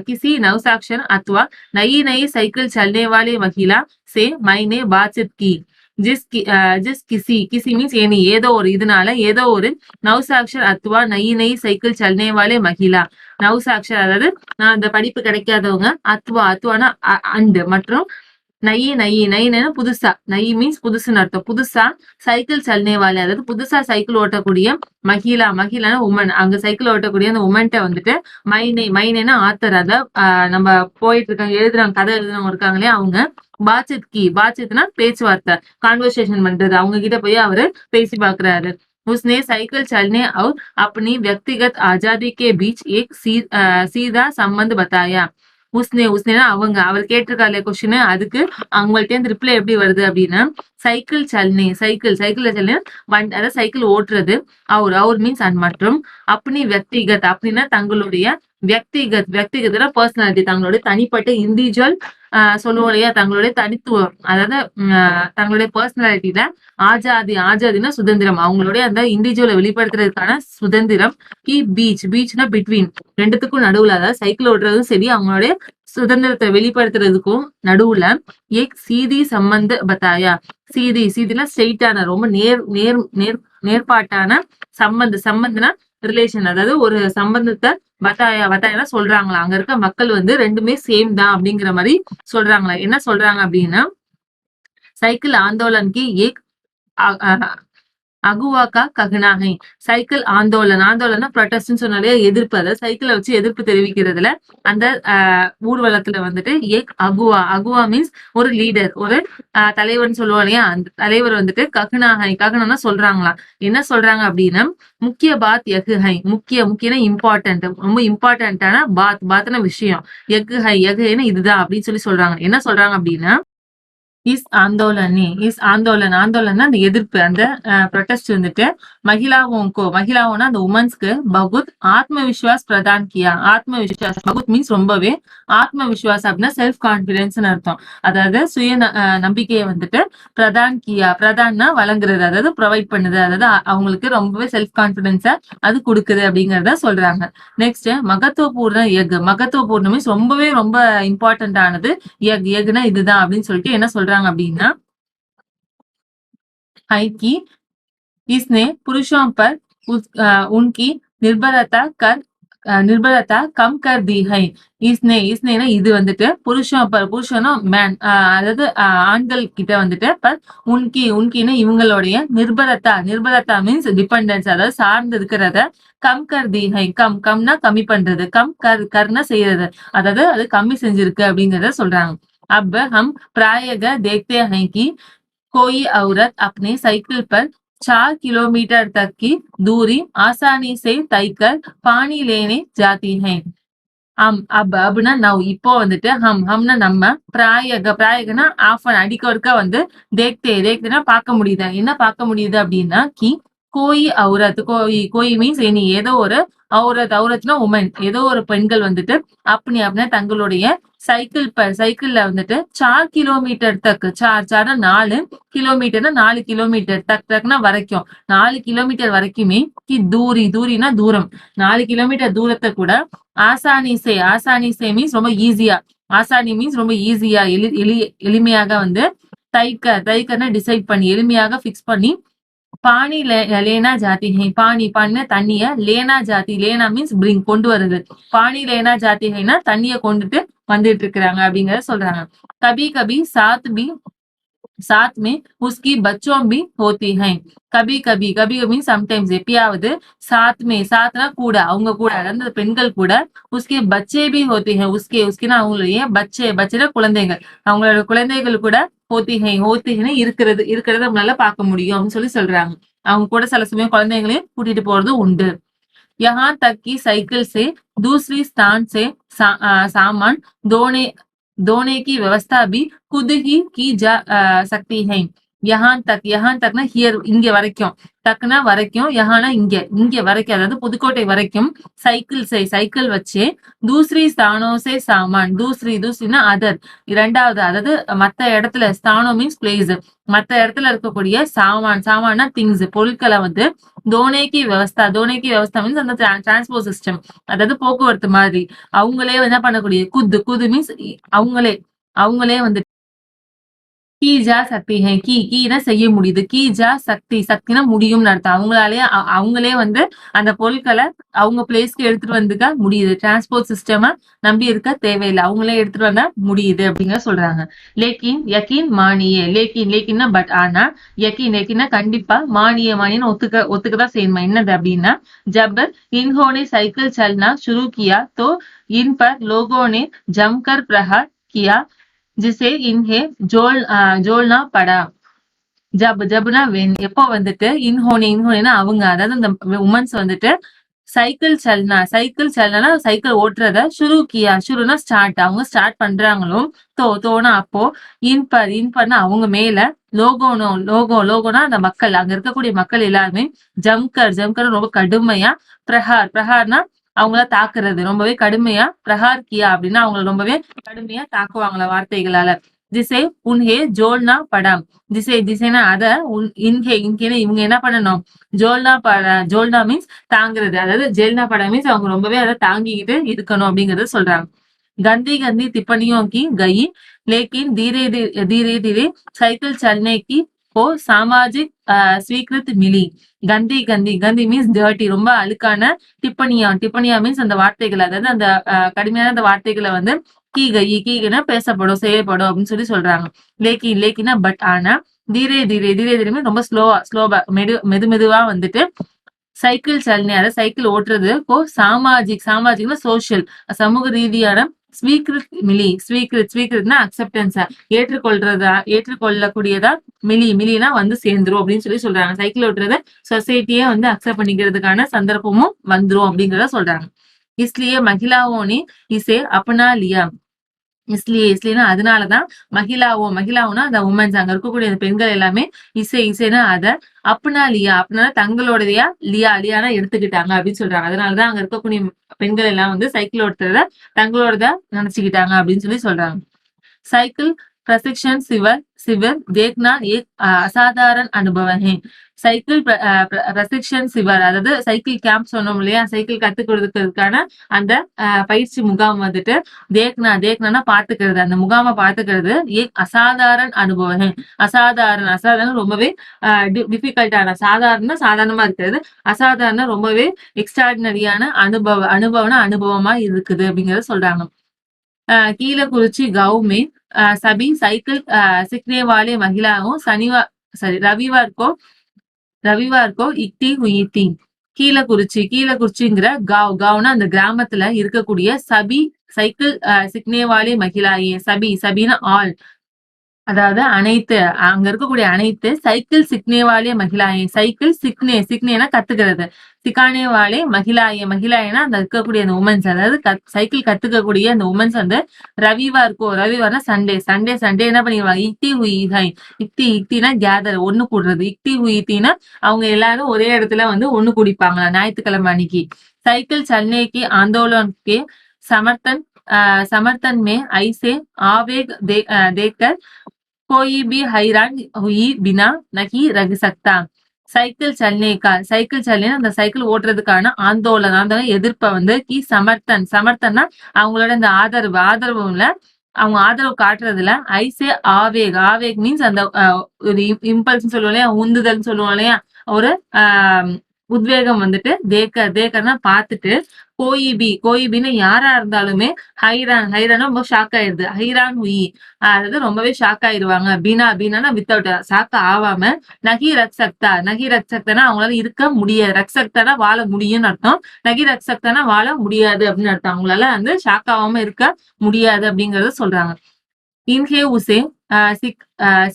किसी नवसाक्षर अथवा नई साइकिल चलने वाले महिला से मैंने बातचीत की. जिस किसी मीन्स ஏதோ ஒரு, இதனால ஏதோ ஒரு நவசாக்ஷர் அத்வா நை சைக்கிள் சல்னே வாலே மகிழா. நவசாக்ஷர் அதாவது நான் அந்த படிப்பு கிடைக்காதவங்க, அத்வானா அண்டு. மற்றும் நைனா புதுசா, நை மீன்ஸ் புதுசுன்னு அர்த்தம். புதுசா சைக்கிள் சல்னே வாலே, அதாவது புதுசா சைக்கிள் ஓட்டக்கூடிய மகிழானா உமன், அங்க சைக்கிள் ஓட்டக்கூடிய அந்த உமன்ட்ட வந்துட்டு மைனேனா ஆத்தர், அதான் நம்ம போயிட்டு இருக்காங்க, எழுதுறாங்க, கதை எழுதுறவங்க இருக்காங்களே அவங்க. பாட்சித்னா பேச்சுவார்த்தை, கான்வர்சேஷன் பண்றது, அவங்க கிட்ட போய் அவரு பேசி பாக்குறாரு. उसने साइकिल चलने और अपनी व्यक्तिगत आजादी के बीच एक सीधा संबंध बताया. உஸ்னே உஸ்னேனா அவங்க, அவர் கேட்டிருக்காரு கொஸ்டின், அதுக்கு அவங்கள்ட்ட இருந்து ரிப்ளை எப்படி வருது அப்படின்னா, சைக்கிள் சல்னே, சைக்கிள்ல சல்னே அதாவது சைக்கிள் ஓட்டுறது, அவர் மீன்ஸ் அண்ட் மற்றும், அப்படி வியக்திகத் அப்படின்னா தங்களுடைய வியக்திகத்னா பர்சனாலிட்டி, தங்களுடைய தனிப்பட்ட இண்டிவிஜுவல் சொல்லுவோம் இல்லையா, தங்களுடைய தனித்துவம், அதாவது தங்களுடைய பர்சனாலிட்டியில ஆஜாதினா சுதந்திரம், அவங்களுடைய அந்த இண்டிவிஜுவலை வெளிப்படுத்துறதுக்கான சுதந்திரம். பீச்னா பிட்வீன், ரெண்டுத்துக்கும் நடுவுல, அதாவது சைக்கிள் ஓட்டுறதும் சரி அவங்களுடைய சுதந்திரத்தை வெளிப்படுத்துறதுக்கும் நடுவுல ஏக் சீதி சம்பந்த பத்தாயா, சீதினா ஸ்ட்ரெயிட்டான, ரொம்ப நேர்பாட்டான சம்பந்தனா ரிலேஷன், அதாவது ஒரு சம்பந்தத்தை வத்தாயா சொல்றாங்களா, அங்க இருக்க மக்கள் வந்து ரெண்டுமே சேம் தான் அப்படிங்கிற மாதிரி சொல்றாங்களா. என்ன சொல்றாங்க அப்படின்னா, சைக்கிள் ஆந்தோலன்கி ஏக் அகுவாக்கா ககனாகை, சைக்கிள் ஆந்தோலனா ப்ரொட்டஸ்ட்னு சொன்னாலே எதிர்ப்பு, அதாவது சைக்கிளை வச்சு எதிர்ப்பு தெரிவிக்கிறதுல அந்த ஊர்வலத்துல வந்துட்டு ஏக் அகுவா மீன்ஸ் ஒரு லீடர், ஒரு தலைவர்னு சொல்லுவோம் இல்லையா, அந்த தலைவர் வந்துட்டு ககனா சொல்றாங்களா. என்ன சொல்றாங்க அப்படின்னா, முக்கிய பாத் எகுஹை, முக்கியனா இம்பார்ட்டன்ட், ரொம்ப இம்பார்ட்டன்டான பாத்னா விஷயம், எகுஹைனா இதுதான் அப்படின்னு சொல்றாங்க. என்ன சொல்றாங்க அப்படின்னா, ஆந்தோலனா அந்த எதிர்ப்பு, அந்த ப்ரொட்டஸ்ட் வந்துட்டு மகிழாவோனா அந்த உமன்ஸ்க்கு பகுத் ஆத்ம விஸ்வாஸ் பிரதான் கியா, ஆத்ம விஸ்வாஸ், பகுத் மீன்ஸ் ரொம்பவே, ஆத்ம விஸ்வாஸ் அப்படின்னா செல்ஃப் கான்பிடன்ஸ் அர்த்தம், அதாவது சுய நம்பிக்கையை வந்துட்டு பிரதான்னா வழங்குறது, அதாவது ப்ரொவைட் பண்ணுது, அதாவது அவங்களுக்கு ரொம்பவே செல்ஃப் கான்பிடன்ஸ அது கொடுக்குது அப்படிங்கறத சொல்றாங்க. நெக்ஸ்ட் மகத்துவபூர்ண மீன்ஸ் ரொம்பவே ரொம்ப இம்பார்ட்டன்ட் ஆனது, எக்னா இதுதான் அப்படின்னு சொல்லிட்டு என்ன சொல்றாங்க அப்படின்னா, ஹைக்கி इसने पुरुषों पर उनकी निर्भरता कम कर दी है. इसने இது வந்துட்டு புருஷனா மேன், அதாவது ஆண்கள் கிட்ட வந்துட்டு பர் உன்கின்னு இவங்களுடைய நிர்பரத்தா மீன்ஸ் டிபெண்டன்ஸ், அதாவது சார்ந்து இருக்கிறத கம் கர் தி ஹை, கம்னா கம்மி பண்றது, கர்னா செய்யறது, அதாவது அது கம்மி செஞ்சிருக்கு அப்படிங்கறத சொல்றாங்க. अब हम प्रायः देखते हैं कि कोई औरत अपने साइकिल पर 4 किलोमीटर तक की दूरी आसानी से तय कर पानी लेने जाती है. அப்னா நவ், இப்போ வந்துட்டு ஹம்னா நம்ம, பிராயகனா ஆஃபன் அடிக்கொருக்கா வந்து தேக்தேனா பார்க்க முடியுது. என்ன பார்க்க முடியுது அப்படின்னா, கோய் மீன்ஸ் இனி ஏதோ ஒரு அவுரத்னா உமன், ஏதோ ஒரு பெண்கள் வந்துட்டு அப்படின்னா தங்களுடைய சைக்கிள்ல வந்துட்டு 4 கிலோமீட்டர் தக்கு, 4 கிலோமீட்டர்னா 4 கிலோமீட்டர், தக்னா வரைக்கும், 4 கிலோமீட்டர் வரைக்குமே தூரினா தூரம், 4 கிலோமீட்டர் தூரத்தை கூட ஆசானி மீன்ஸ் ரொம்ப ஈஸியா, ஆசானி மீன்ஸ் ரொம்ப ஈஸியா எளிமையாக வந்து தைக்கர்னா டிசைட் பண்ணி, எளிமையாக பிக்ஸ் பண்ணி, பானி லேனா ஜாதி ஹை, பானினா தண்ணிய, லேனா மீன்ஸ் பிரிங் கொண்டு வருது, பானி லேனா ஜாதி ஹைனா தண்ணிய கொண்டுட்டு வந்துட்டு இருக்கிறாங்க அப்படிங்கறத சொல்றாங்க. கபி கபி साथ में उसकी बच्चों भी होती हैं. கபி மீன்ஸ் சம்டைம்ஸ், எப்பயாவது, சாத்னா கூட, அவங்க கூட, அந்த பெண்கள் கூட, உஸ்கே பச்சே பி ஹோத்தி ஹை, உஸ்கேனா அவங்களுடைய பச்சேனா குழந்தைகள், அவங்களோட குழந்தைகள் கூட ஹோத்திஹைனா இருக்கிறத நம்மளால பார்க்க முடியும் அப்படின்னு சொல்றாங்க. அவங்க கூட சில சமயம் குழந்தைகளையும் கூட்டிட்டு போறது உண்டு. यहाँ तक कि साइकिल से दूसरी स्थान से सामान धोने की व्यवस्था भी खुद ही की जा सकती है. यहाँ तकना हियर, இங்க வரைக்கும், தக்னா வரைக்கும், யஹானா இங்க வரைக்கும், அதாவது புதுக்கோட்டை வரைக்கும், சைக்கிள் வச்சு, தூசரி ஸ்தானோசே சாமான், தூசரினா அதர், இரண்டாவது, அதாவது மத்த இடத்துல, ஸ்தானோ மீன்ஸ் பிளேஸ், மத்த இடத்துல இருக்கக்கூடிய சாமான்னா திங்ஸ், பொருட்களை வந்து தோனேக்கி வியவஸ்தா மீன்ஸ் அந்த டிரான்ஸ்போர்ட் சிஸ்டம், அதாவது போக்குவரத்து மாதிரி, அவங்களே என்ன பண்ணக்கூடிய, குது மீன்ஸ் அவங்களே வந்து கீஜா சக்தி ஹை, கீனா செய்ய முடியுது, கீஜா சக்தினா முடியும்னு அர்த்தம், அவங்களே வந்து அந்த பொருட்களை அவங்க பிளேஸ்க்கு எடுத்துட்டு வந்துக்க முடியுது, டிரான்ஸ்போர்ட் சிஸ்டமா நம்பி இருக்க தேவையில்லை, அவங்களே எடுத்துட்டு வந்தா முடியுது அப்படிங்கிற சொல்றாங்க. யக்கீன் மானியே, லேக்கின்னா பட், ஆனா யக்கீன்னா கண்டிப்பா, மானியன்னு ஒத்துக்கதான் செய்யணுமா. என்னது அப்படின்னா, ஜப் இன்ஹோனே சைக்கிள் சல்னா शुरू किया तो इन पर लोगों ने जमकर प्रहार किया जिसे इन्हें जोड़ना पड़ा. ஜப்னா எப்போ வந்துட்டு, இன்ஹோனேனா அவங்க, அதாவது அந்த உமன்ஸ் வந்துட்டு சைக்கிள் சல்னா சைக்கிள் ஓட்டுறத ஷுரு கியா, ஷுருனா ஸ்டார்ட், அவங்க ஸ்டார்ட் பண்றாங்களோ, தோனா அப்போ, இன்பர்னா அவங்க மேல, லோகோனா அந்த மக்கள், அங்க இருக்கக்கூடிய மக்கள் எல்லாருமே ஜம்கர் ரொம்ப கடுமையா, பிரஹார்னா அவங்கள தாக்குறது, ரொம்பவே கடுமையா, பிரஹார் கியா அப்படின்னா அவங்கள ரொம்பவே கடுமையா தாக்குவாங்களா வார்த்தைகளால. திசை உன்ஹே ஜோல்னா படம், திசைனா அத, இன்கேனா இவங்க என்ன பண்ணணும், ஜோல்னா மீன்ஸ் தாங்குறது, அதாவது ஜெல்னா படம் மீன்ஸ் அவங்க ரொம்பவே அதை தாங்கிக்கிட்டு இருக்கணும் அப்படிங்கறத சொல்றாங்க. गंदी गंदी टिप्पणियों की गई, लेकिन धीरे धीरे साइकिल चलने की को सामाजिक स्वीकृति मिली. கந்தி மீன்ஸ் டர்ட்டி, ரொம்ப அழுக்கான, டிப்பனியா மீன்ஸ் அந்த வார்த்தைகள், அதாவது அந்த கடுமையான அந்த வார்த்தைகளை வந்து கீகைனா பேசப்படும், செய்யப்படும் அப்படின்னு சொல்றாங்க. லேக்கினா பட், ஆனா தீரே ரொம்ப ஸ்லோவா மெதுவா வந்துட்டு சைக்கிள் சல்னே, அதாவது சைக்கிள் ஓட்டுறது சாமாஜிக்னா சோசியல், சமூக ரீதியான ஸ்வீகிருத்னா அக்செப்டன்ஸா, ஏற்றுக்கொள்ளக்கூடியதா, மிலினா வந்து சேர்ந்துரும் அப்படின்னு சொல்றாங்க. சைக்கிள் ஓட்டுறத சொசைட்டியே வந்து அக்செப்ட் பண்ணிக்கிறதுக்கான சந்தர்ப்பமும் வந்துரும் அப்படிங்கறத சொல்றாங்க. इसलिए महिलाओं ने इसे अपना लिया. இஸ்லியேனா அதனாலதான், மகிழாவோனா அந்த உமன்ஸ், அங்க இருக்கக்கூடிய அந்த பெண்கள் எல்லாமே இசைனா அத, அப்படின்னா தங்களுடையதையா, லியானா எடுத்துக்கிட்டாங்க அப்படின்னு சொல்றாங்க. அதனாலதான் அங்க இருக்கக்கூடிய பெண்கள் எல்லாம் வந்து சைக்கிள் ஓட்டுறத தங்களோடதா நினைச்சுக்கிட்டாங்க அப்படின்னு சொல்றாங்க. साइकिल प्रशिक्षण शिविर देखना एक असाधारण अनुभव है. சைக்கிள் பிரசிக்ஷன் சிவர், அதாவது சைக்கிள் கேம்ப் சொன்னோம் இல்லையா, சைக்கிள் கத்துக் கொடுக்கறதுக்கான அந்த பயிற்சி முகாம் வந்துட்டு தேக்னா பாத்துக்கிறது, அந்த முகாம பாத்துக்கிறது அசாதாரண அனுபவம். அசாதாரண ரொம்பவே டிஃபிகல்ட்டான, சாதாரணமா இருக்கிறது, அசாதாரண ரொம்பவே எக்ஸ்ட்ராடினரியான அனுபவமா இருக்குது அப்படிங்கறத சொல்றாங்க. कीलकुरुची गांव में सभी साइकिल सीखने वाले महिलाओं रविवार को इकट्ठी हुई थी. கீழக்குறிச்சிங்கிற காவ்னா அந்த கிராமத்துல இருக்கக்கூடிய சபி சைக்கிள் சிக்னேவாலே மகிழாயே, சபினா ஆல், அதாவது அனைத்து, அங்க இருக்கக்கூடிய அனைத்து சைக்கிள் சிக்னேவாலே மகிழாயே, சைக்கிள் சிக்னேனா கத்துக்கிறது, சிக்கானேவாலே மகிழாயனா அந்த இருக்கக்கூடிய அந்த உமன்ஸ், அதாவது சைக்கிள் கத்துக்கக்கூடிய அந்த உமன்ஸ் வந்து ரவிவார்னா சண்டே என்ன பண்ணிடுவாங்க, இக்தினா கேதர், ஒண்ணு கூடுறது, இக்தினா அவங்க எல்லாரும் ஒரே இடத்துல வந்து ஒண்ணு கூடிப்பாங்களா ஞாயிற்றுக்கிழமை அன்னைக்கு. சைக்கிள் சல்னேக்கு ஆந்தோலனுக்கு समर्थन में ऐसे आवेग देखकर कोई भी हैरान हुई बिना नहीं रह सकता. சைக்கிள் சல்னே அந்த சைக்கிள் ஓட்டுறதுக்கான ஆந்தோலன் எதிர்ப்பை வந்து சமர்த்தன்னா அவங்களோட இந்த ஆதரவுல அவங்க ஆதரவு காட்டுறதுல ஐசே ஆவேக் மீன்ஸ் அந்த ஒரு இம்பல்ஸ் சொல்லுவோம் இல்லையா, உந்துதல் சொல்லுவோம் இல்லையா, ஒரு உத்வேகம் வந்துட்டு தேக்கர்னா பார்த்துட்டு, கோயிபின்னு யாரா இருந்தாலுமே ஹைரான் ரொம்ப ஷாக் ஆயிருது, ஹைரான் உயி, அதாவது ரொம்பவே ஷாக் ஆயிருவாங்க. பீனா வித்தவுட், ஷாக் ஆவாம, நகி ரக்சக்தானா அவங்களால இருக்க முடியாது, ரக்சக்தானா வாழ முடியும்னு அர்த்தம், நகி ரக்சக்தானா வாழ முடியாது அப்படின்னு அர்த்தம், அவங்களால வந்து ஷாக் ஆகாம இருக்க முடியாது அப்படிங்கறத சொல்றாங்க. இன்ஹே உசே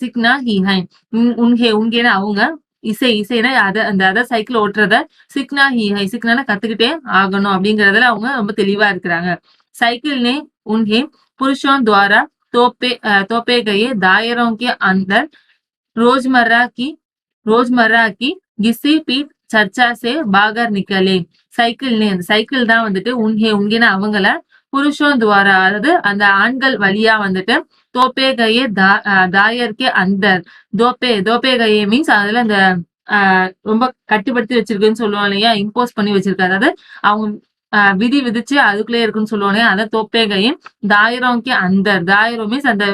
சிக்னா ஹீஹை, உங்கேனா அவங்க, இசைனா அந்த சைக்கிள் ஓட்டுறத, சிக்னா கத்துக்கிட்டே ஆகணும் அப்படிங்கறதுல அவங்க ரொம்ப தெளிவா இருக்கிறாங்க. साइकिल ने उन्हें पुरुषों द्वारा तोपे गए दायरों के अंदर रोजमर्रा की किसी भी चर्चा से बाहर निकले. சைக்கிள் தான் வந்துட்டு உங்கேனா அவங்கள, புருஷோं துவாரா அதாவது அந்த ஆண்கள் வழியா வந்துட்டு, தோப்பே கையே தாயர்க்கே அந்தர், தோப்பே கையே மீன்ஸ் அதுல அந்த ரொம்ப கட்டுப்படுத்தி வச்சிருக்குன்னு சொல்லுவோம் இல்லையா, இம்போஸ் பண்ணி வச்சிருக்காரு, அதாவது அவங்க விதி விதிச்சு அதுக்குள்ளே இருக்குன்னு சொல்லுவோம் இல்லையா, அதை தோப்பே கையும் தாயிரம்க்கு தாயிரம் மீன்ஸ் அந்த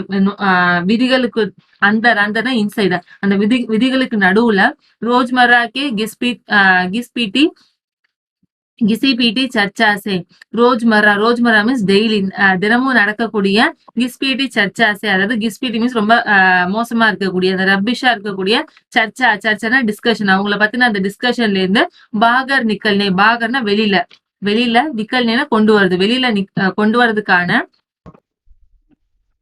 விதிகளுக்கு அந்தர்னா இன்சைட், அந்த விதிகளுக்கு நடுவுல ரோஜ்மர்ராக்கே கிசிபிடி சர்ச்சாசே, ரோஜ்மரா மீன்ஸ் டெய்லி, தினமும் நடக்கக்கூடிய கிஸ்பிடி சர்ச்சாசே, அதாவது கிஸ்பிடி மீன்ஸ் ரொம்ப மோசமா இருக்கக்கூடிய, அந்த ரப்பிஷா இருக்கக்கூடிய சர்ச்சானா டிஸ்கஷன், அவங்கள பத்தின அந்த டிஸ்கஷன்ல இருந்து பாகர்னா வெளியில நிக்கல்னா கொண்டு வருது, வெளியில கொண்டு வரதுக்கான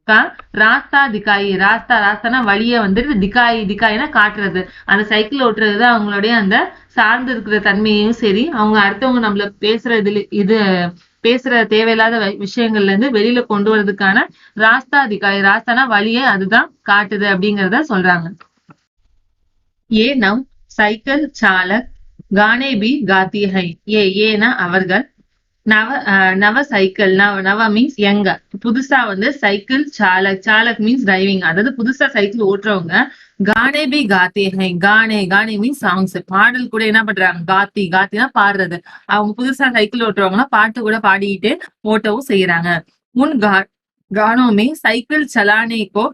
கா ராஸ்தா திக்காயி, ராஸ்தானா வழிய வந்துட்டு திக்காயினா காட்டுறது. அந்த சைக்கிள் ஓட்டுறதுதான் அவங்களுடைய அந்த சார்ந்து இருக்கிற தன்மையும் சரி, அவங்க அடுத்தவங்க நம்மள பேசுற தேவையில்லாத விஷயங்கள்ல இருந்து வெளியில கொண்டு வர்றதுக்கான ராஸ்தா திக்காய், ராஸ்தானா வழியை அதுதான் காட்டுது அப்படிங்கறத சொல்றாங்க. நம் சைக்கிள் சாலக் கானே பி காத்தி ஹை. ஏனா அவர்கள் நவ சைக்கிள், நவ மீன்ஸ் யங்க, புதுசா வந்து சைக்கிள் சாலக் மீன்ஸ் டிரைவிங், அதாவது புதுசா சைக்கிள் ஓட்டுறவங்க கானே பி காத்தே ஹை. கானே மீன்ஸ் சாங்ஸ், பாடல் கூட என்ன பண்றாங்க, காத்தினா பாடுறது. அவங்க புதுசா சைக்கிள் ஓட்டுறவங்கன்னா பாட்டு கூட பாடிக்கிட்டு ஓட்டவும் செய்யறாங்க. உன் கானோமே சைக்கிள் சலானே கோ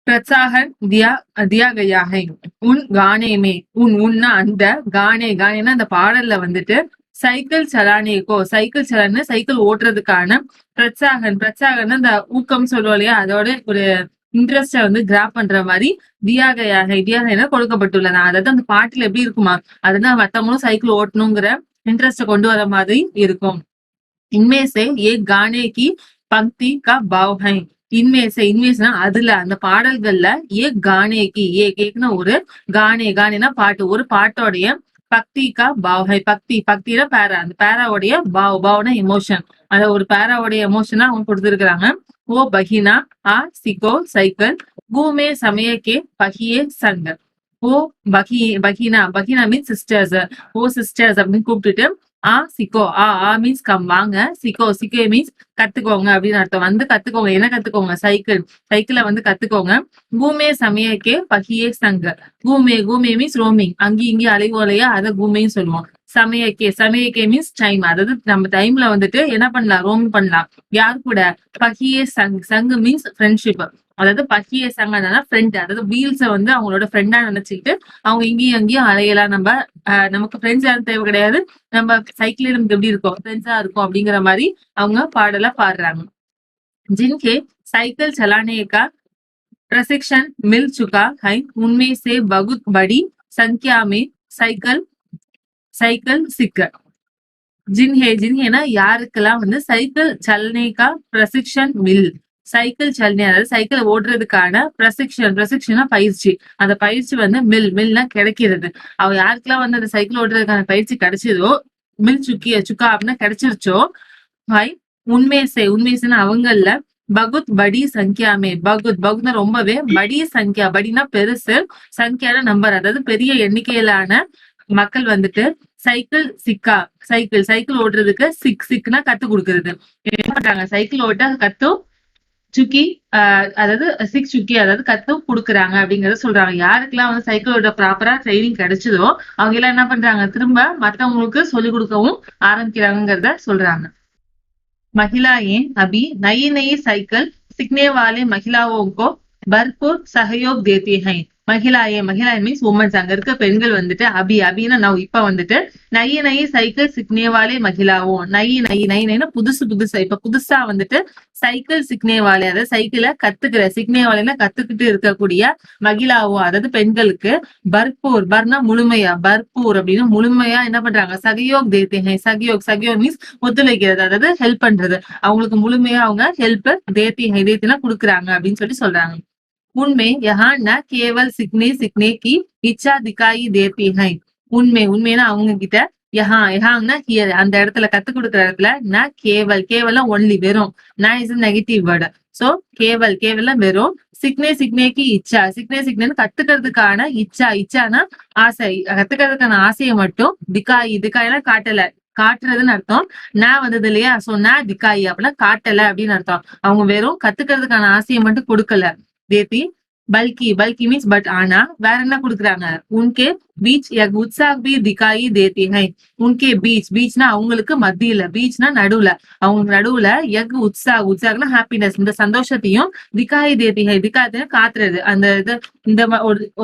பிரச்சாகன் தியா கயா ஹை. உன் கானேமே, உன்னா அந்த கானேனா அந்த பாடல்ல வந்துட்டு சைக்கிள் சலானேக்கோ, சைக்கிள் ஓட்டுறதுக்கான பிரச்சாகன் அந்த ஊக்கம் சொல்லுவோம் இல்லையா, அதோட ஒரு இன்ட்ரெஸ்ட வந்து கிராப் பண்ற மாதிரி தியாகைனா கொடுக்கப்பட்டுள்ளது. அதாவது அந்த பாட்டுல எப்படி இருக்குமா, அதுதான் மத்தவங்களும் சைக்கிள் ஓட்டணுங்கிற இன்ட்ரெஸ்ட கொண்டு வர மாதிரி இருக்கும். இன்மே சே ஏக் கானே கி பக்தி கா பாவ் ஹை. இன்மேஸ்னா அதுல அந்த பாடல்கள்ல ஏக்னா ஒரு கானேனா பாட்டு, ஒரு பாட்டோடைய பக்தி கா பாவ் ஹை. பக்தினா பேரா, அந்த பேராவுடைய பாவ்னா எமோஷன், அத ஒரு பேராவுடைய எமோஷனா அவங்க கொடுத்திருக்கிறாங்க. ஓ பஹினா ஆ சிகோ சைக்கிள் கூமே சமயக்கே பஹியே சங்க. ஓ பஹினா மீன்ஸ் சிஸ்டர்ஸ், ஓ சிஸ்டர்ஸ் அப்படின்னு கூப்பிட்டுட்டு சிக்கோ, மீன்ஸ் கம் வாங்க, சிக்கோ மீன்ஸ் கத்துக்கோங்க அப்படின்னு அர்த்தம். வந்து கத்துக்கோங்க, என்ன கத்துக்கோங்க, சைக்கிளை வந்து கத்துக்கோங்க. கூமே சமயக்கே பகியே சங்க. கூமே மீன்ஸ் ரோமிங், அங்கேயும் இங்கேயும் அலைவோலையா, அதை கூமேன்னு சொல்லுவோம். சமயக்கே மீன்ஸ் டைம், அதாவது நம்ம டைம்ல வந்துட்டு என்ன பண்ணலாம், ரோமிங் பண்ணலாம். யார் கூட, பகியே சங்கு மீன்ஸ் ஃப்ரெண்ட்ஷிப், அதாவது பகியே சங்கன்னா ஃப்ரெண்ட், அதாவது வீல்ஸ வந்து அவங்களோட ஃப்ரெண்டா நினைச்சுக்கிட்டு அவங்க இங்கேயும் அங்கேயும் அலையலாம். நமக்கு ஃப்ரெண்ட்ஸ் யாரும் தேவை கிடையாது, நம்ம சைக்கிளே நமக்கு எப்படி இருக்கும், ஃப்ரெண்ட்ஸா இருக்கும் அப்படிங்கிற மாதிரி அவங்க பாடலா பாடுறாங்க. जिनके साइकिल चलाने का प्रशिक्षण मिल चुका है, उनमें से बहुत बड़ी संख्या में साइकिल सीखकर. जिन्हें யாருக்கெல்லாம் வந்து சைக்கிள் சலனேக்கா பிரசிக்ஷன் மில், சைக்கிள் சலனை அதாவது சைக்கிள் ஓட்டுறதுக்கான பிரசிக்ஷனா பயிற்சி, அந்த பயிற்சி வந்து மில்னா கிடைக்கிறது. அவ யாருக்கெல்லாம் வந்து அந்த சைக்கிள் ஓட்டுறதுக்கான பயிற்சி கிடைச்சதோ, மில் சுக்கா அப்படின்னா கிடைச்சிருச்சோ, ஹை உண்மைசேனா அவங்கள்ல பகுத் படி சங்கியாமே, பகுத்னா ரொம்பவே, படி சங்கியா, படினா பெருசு, சங்கியான நம்பர் அதாவது பெரிய எண்ணிக்கையிலான மக்கள் வந்துட்டு சைக்கிள் ஓட்டுறதுக்கு சிக்னா கத்து கொடுக்கறது. என்ன பண்றாங்க, சைக்கிள் ஓட்ட கத்தும் சுக்கி, அதாவது சுக்கி அதாவது கத்தும் கொடுக்குறாங்க அப்படிங்கறத சொல்றாங்க. யாருக்கெல்லாம் வந்து சைக்கிள் ஓட்ட ப்ராப்பரா ட்ரைனிங் கிடைச்சதோ அவங்க எல்லாம் என்ன பண்றாங்க, திரும்ப மத்தவங்களுக்கு சொல்லிக் கொடுக்கவும் ஆரம்பிக்கிறாங்கிறத சொல்றாங்க. महिलाएं अभी नई नई साइकिल सीखने वाले महिलाओं को भरपूर सहयोग देती हैं. மகிழாயே மீன்ஸ் உமன்ஸ், அங்க இருக்க பெண்கள் வந்துட்டு அபின்னா நான் இப்ப வந்துட்டு நைய சைக்கிள் சிக்னேவாலே மகிழாவும், நைனா புதுசா இப்ப புதுசா வந்துட்டு சைக்கிள் சிக்னேவாலே, அதாவது சைக்கிளை கத்துக்கிற, சிக்னேவாலேன்னா கத்துக்கிட்டு இருக்கக்கூடிய மகிழாவும் அதாவது பெண்களுக்கு பர்னா முழுமையா, பர்பூர் அப்படின்னு முழுமையா என்ன பண்றாங்க, சகயோக் தேத்தேன். சகயோக் மீன்ஸ் ஒத்துழைக்கிறது, அதாவது ஹெல்ப் பண்றது. அவங்களுக்கு முழுமையா அவங்க ஹெல்ப் தேத்தினா கொடுக்குறாங்க அப்படின்னு சொல்றாங்க. उनमें यहाँ न केवल सीखने की इच्छा दिखाई देती है. உண்மைனா அவங்க கிட்ட யஹாங்னா ஹியர், அந்த இடத்துல கத்து கொடுக்குற இடத்துல ந கேவல் ஒன்லி வெறும், ந இஸ் நெகட்டிவ் வேர்டு. சோ கேவல் வெறும், சிக்னேக்கு இச்சா, சிக்னேன்னு கத்துக்கிறதுக்கான இச்சானா ஆசை, கத்துக்கிறதுக்கான ஆசையை மட்டும் திக்காயினா காட்டுறதுன்னு அர்த்தம். நான் வந்தது இல்லையா, சோ நான் திக்காயி அப்படின்னா காட்டல அப்படின்னு அர்த்தம். அவங்க வெறும் கத்துக்கிறதுக்கான ஆசையை மட்டும் கொடுக்கல. தேத்தி பல்கி மீன்ஸ் பட், ஆனா வேற என்ன கொடுக்குறாங்க, உன்கே பீச் உற்சாக் பி திகாயி தேத்தி ஹை. உன்கே பீச்னா அவங்களுக்கு மத்தியில, பீச்னா நடுவுல, அவங்க நடுவுல உற்சாக்னா ஹாப்பினஸ், இந்த சந்தோஷத்தையும் திகாயி தேத்தி ஹை, திகாயத்தையும் காட்டுறது, அந்த இது இந்த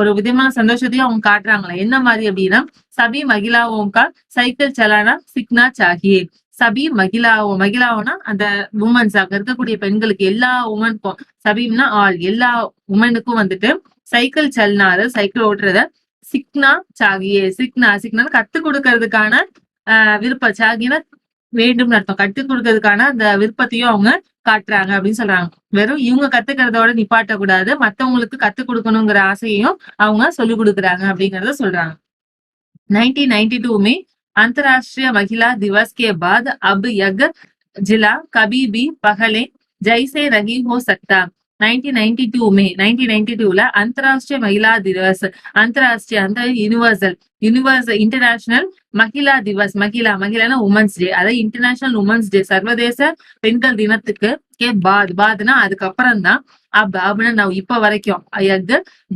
ஒரு விதமான சந்தோஷத்தையும் அவங்க காட்டுறாங்களா. என்ன மாதிரி அப்படின்னா, சபி மகிழாவோங்கா சைக்கிள் சலானா சிக்னா சாகியே. சபி மகிழாவோனா அந்த உமன்ஸ், அங்க இருக்கக்கூடிய பெண்களுக்கு, எல்லா உமனுக்கும், சபீம்னா ஆல், எல்லா உமனுக்கும் வந்துட்டு சைக்கிள் சல்னாரு சைக்கிள் ஓட்டுறத சிக்னா சாகியே, சிக்னா கத்து கொடுக்கறதுக்கான விருப்பம், சாகினா வேண்டும் அர்த்தம், கத்து கொடுக்கறதுக்கான அந்த விருப்பத்தையும் அவங்க காட்டுறாங்க அப்படின்னு சொல்றாங்க. வெறும் இவங்க கத்துக்கிறதோட நிப்பாட்ட கூடாது, மத்தவங்களுக்கு கத்து கொடுக்கணுங்கிற ஆசையையும் அவங்க சொல்லிக் கொடுக்குறாங்க அப்படிங்கறத சொல்றாங்க. 1992 में अंतर्राष्ट्रीय महिला दिवस के बाद अब यग जिला कभी भी पहले जैसे नहीं हो सकता. 1992 में 1992 ல अंतर्राष्ट्रीय महिला दिवस, अंतर्राष्ट्रीय அந்த யுனிவர்சல் இன்டர்நேஷனல் மகிழா திவஸ், மகிழானா உமன்ஸ் டே, அதாவது இன்டர்நேஷனல் உமன்ஸ் டே, சர்வதேச பெண்கள் தினத்துக்கு பாத்னா அதுக்கப்புறம் தான் அப்படின்னா நான் இப்ப வரைக்கும்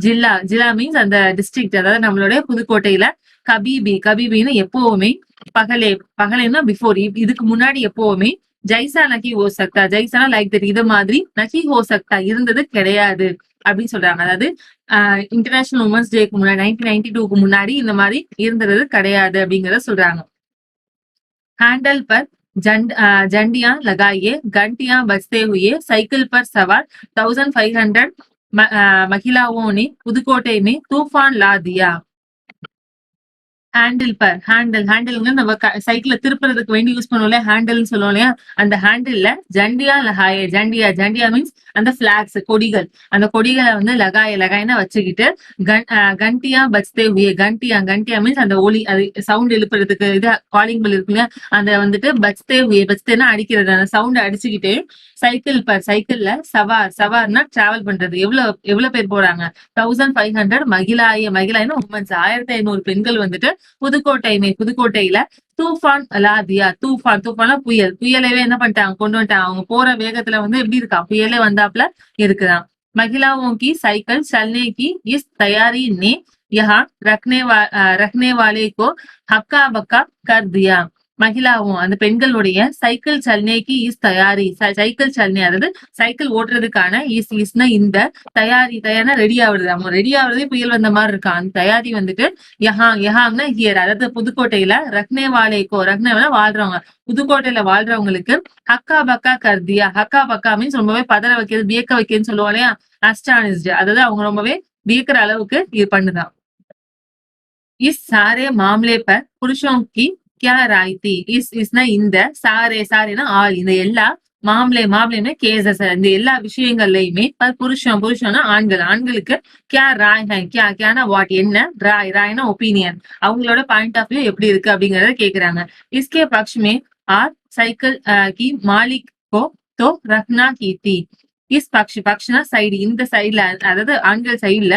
ஜில்லா மீன்ஸ் அந்த டிஸ்ட்ரிக்ட், அதாவது நம்மளுடைய புதுக்கோட்டையில கபிபின்னு எப்பவுமே பகலேன்னா பிஃபோர், இதுக்கு முன்னாடி எப்பவுமே ஜைசா நகி ஹோ சக்தா, ஜைசானா லைக் தட், இது மாதிரி நகி ஹோ சக்தா இருந்தது கிடையாது அப்படின்னு சொல்றாங்க. அதாவது இன்டர்நேஷனல் உமன்ஸ் டேக்கு முன்னாடி 1992க்கு முன்னாடி இந்த மாதிரி இருந்தது கிடையாது அப்படிங்கறத சொல்றாங்க. हैंडल पर झंडियां लगाइए, घंटियां बजते हुए साइकिल पर सवार 1500 महिलाओं ने पुदुकोटे में तूफान ला दिया. ஹேண்டில் நம்ம சைக்கிள திருப்புறதுக்கு வேண்டி யூஸ் பண்ணுவோம்ல, ஹேண்டில்னு சொல்லுவோம் இல்லையா, அந்த ஹேண்டில்ல ஜண்டியா மீன்ஸ் அந்த பிளாக்ஸ், கொடிகள், அந்த கொடிகளை வந்து லகாயனா வச்சுக்கிட்டு கண்டியா பஜ்தே ஹுயே, கண்டியா மீன்ஸ் அந்த ஒலி, அது சவுண்ட் எழுப்புறதுக்கு இது காலிங் பெல் இருக்கு இல்லையா, அந்த வந்துட்டு பஜ்தேனா அடிக்கிறது, அந்த சவுண்ட் அடிச்சுக்கிட்டு சைக்கிள்ல சவார்னா டிராவல் பண்றது. எவ்வளவு பேர் போறாங்க, 1500 மகிழாயினா உமன்ஸ், 1500 பெண்கள் வந்துட்டு புதுக்கோட்டையில தூஃபான் லாதியா, தூஃபானா புயலவே என்ன பண்ணிட்டாங்க, கொண்டு வந்துட்டாங்க. அவங்க போற வேகத்துல வந்து எப்படி இருக்கா, புயலே வந்தாப்புல இருக்குதான். महिलाओं की साइकिल चलने की इस तैयारी ने यहाँ रखने वाले को हक्का बक्का कर दिया. மகிழாவும் அந்த பெண்களுடைய சைக்கிள் சல்னேக்கு இஸ் தயாரி, சைக்கிள் சல்னே அதாவது சைக்கிள் ஓட்டுறதுக்கான இஸ்னா இந்த தயாரினா ரெடி ஆகுறது, அவங்க ரெடி ஆகுறதே புயல் வந்த மாதிரி இருக்கான். அந்த தயாரி வந்துட்டு யஹாங்னா ஹியர், அதாவது புதுக்கோட்டையில ரக்னே வாழ்றவங்க, புதுக்கோட்டையில வாழ்றவங்களுக்கு ஹக்கா பக்கா கர்தியா, ஹக்கா பக்கா மீன்ஸ் ரொம்பவே பதற வைக்கிறது, வியக்க வைக்கிறதுன்னு சொல்லுவோம் இல்லையா, அஸ்டானிஸ்ட், அதாவது அவங்க ரொம்பவே வியக்கிற அளவுக்கு இது பண்ணுதான். इस सारे मामले पर पुरुषों की क्या राय थी. इसना இந்த சாரேனா ஆல், இந்த எல்லா மாமலே கேசஸ், இந்த எல்லா விஷயங்கள்லயுமே புருஷனா ஆண்களுக்கு கியா ராய் ஹை, கியானா வாட் என்ன, ராய்னா ஒப்பீனியன், அவங்களோட பாயிண்ட் ஆஃப் வியூ எப்படி இருக்கு அப்படிங்கறத கேக்குறாங்க. इसके पक्ष में आर साइकिल की मालिक को तो रखना की थी. இஸ் பக்ஷ்னா சைடு, இந்த சைடுல அதாவது ஆண்கள் சைடுல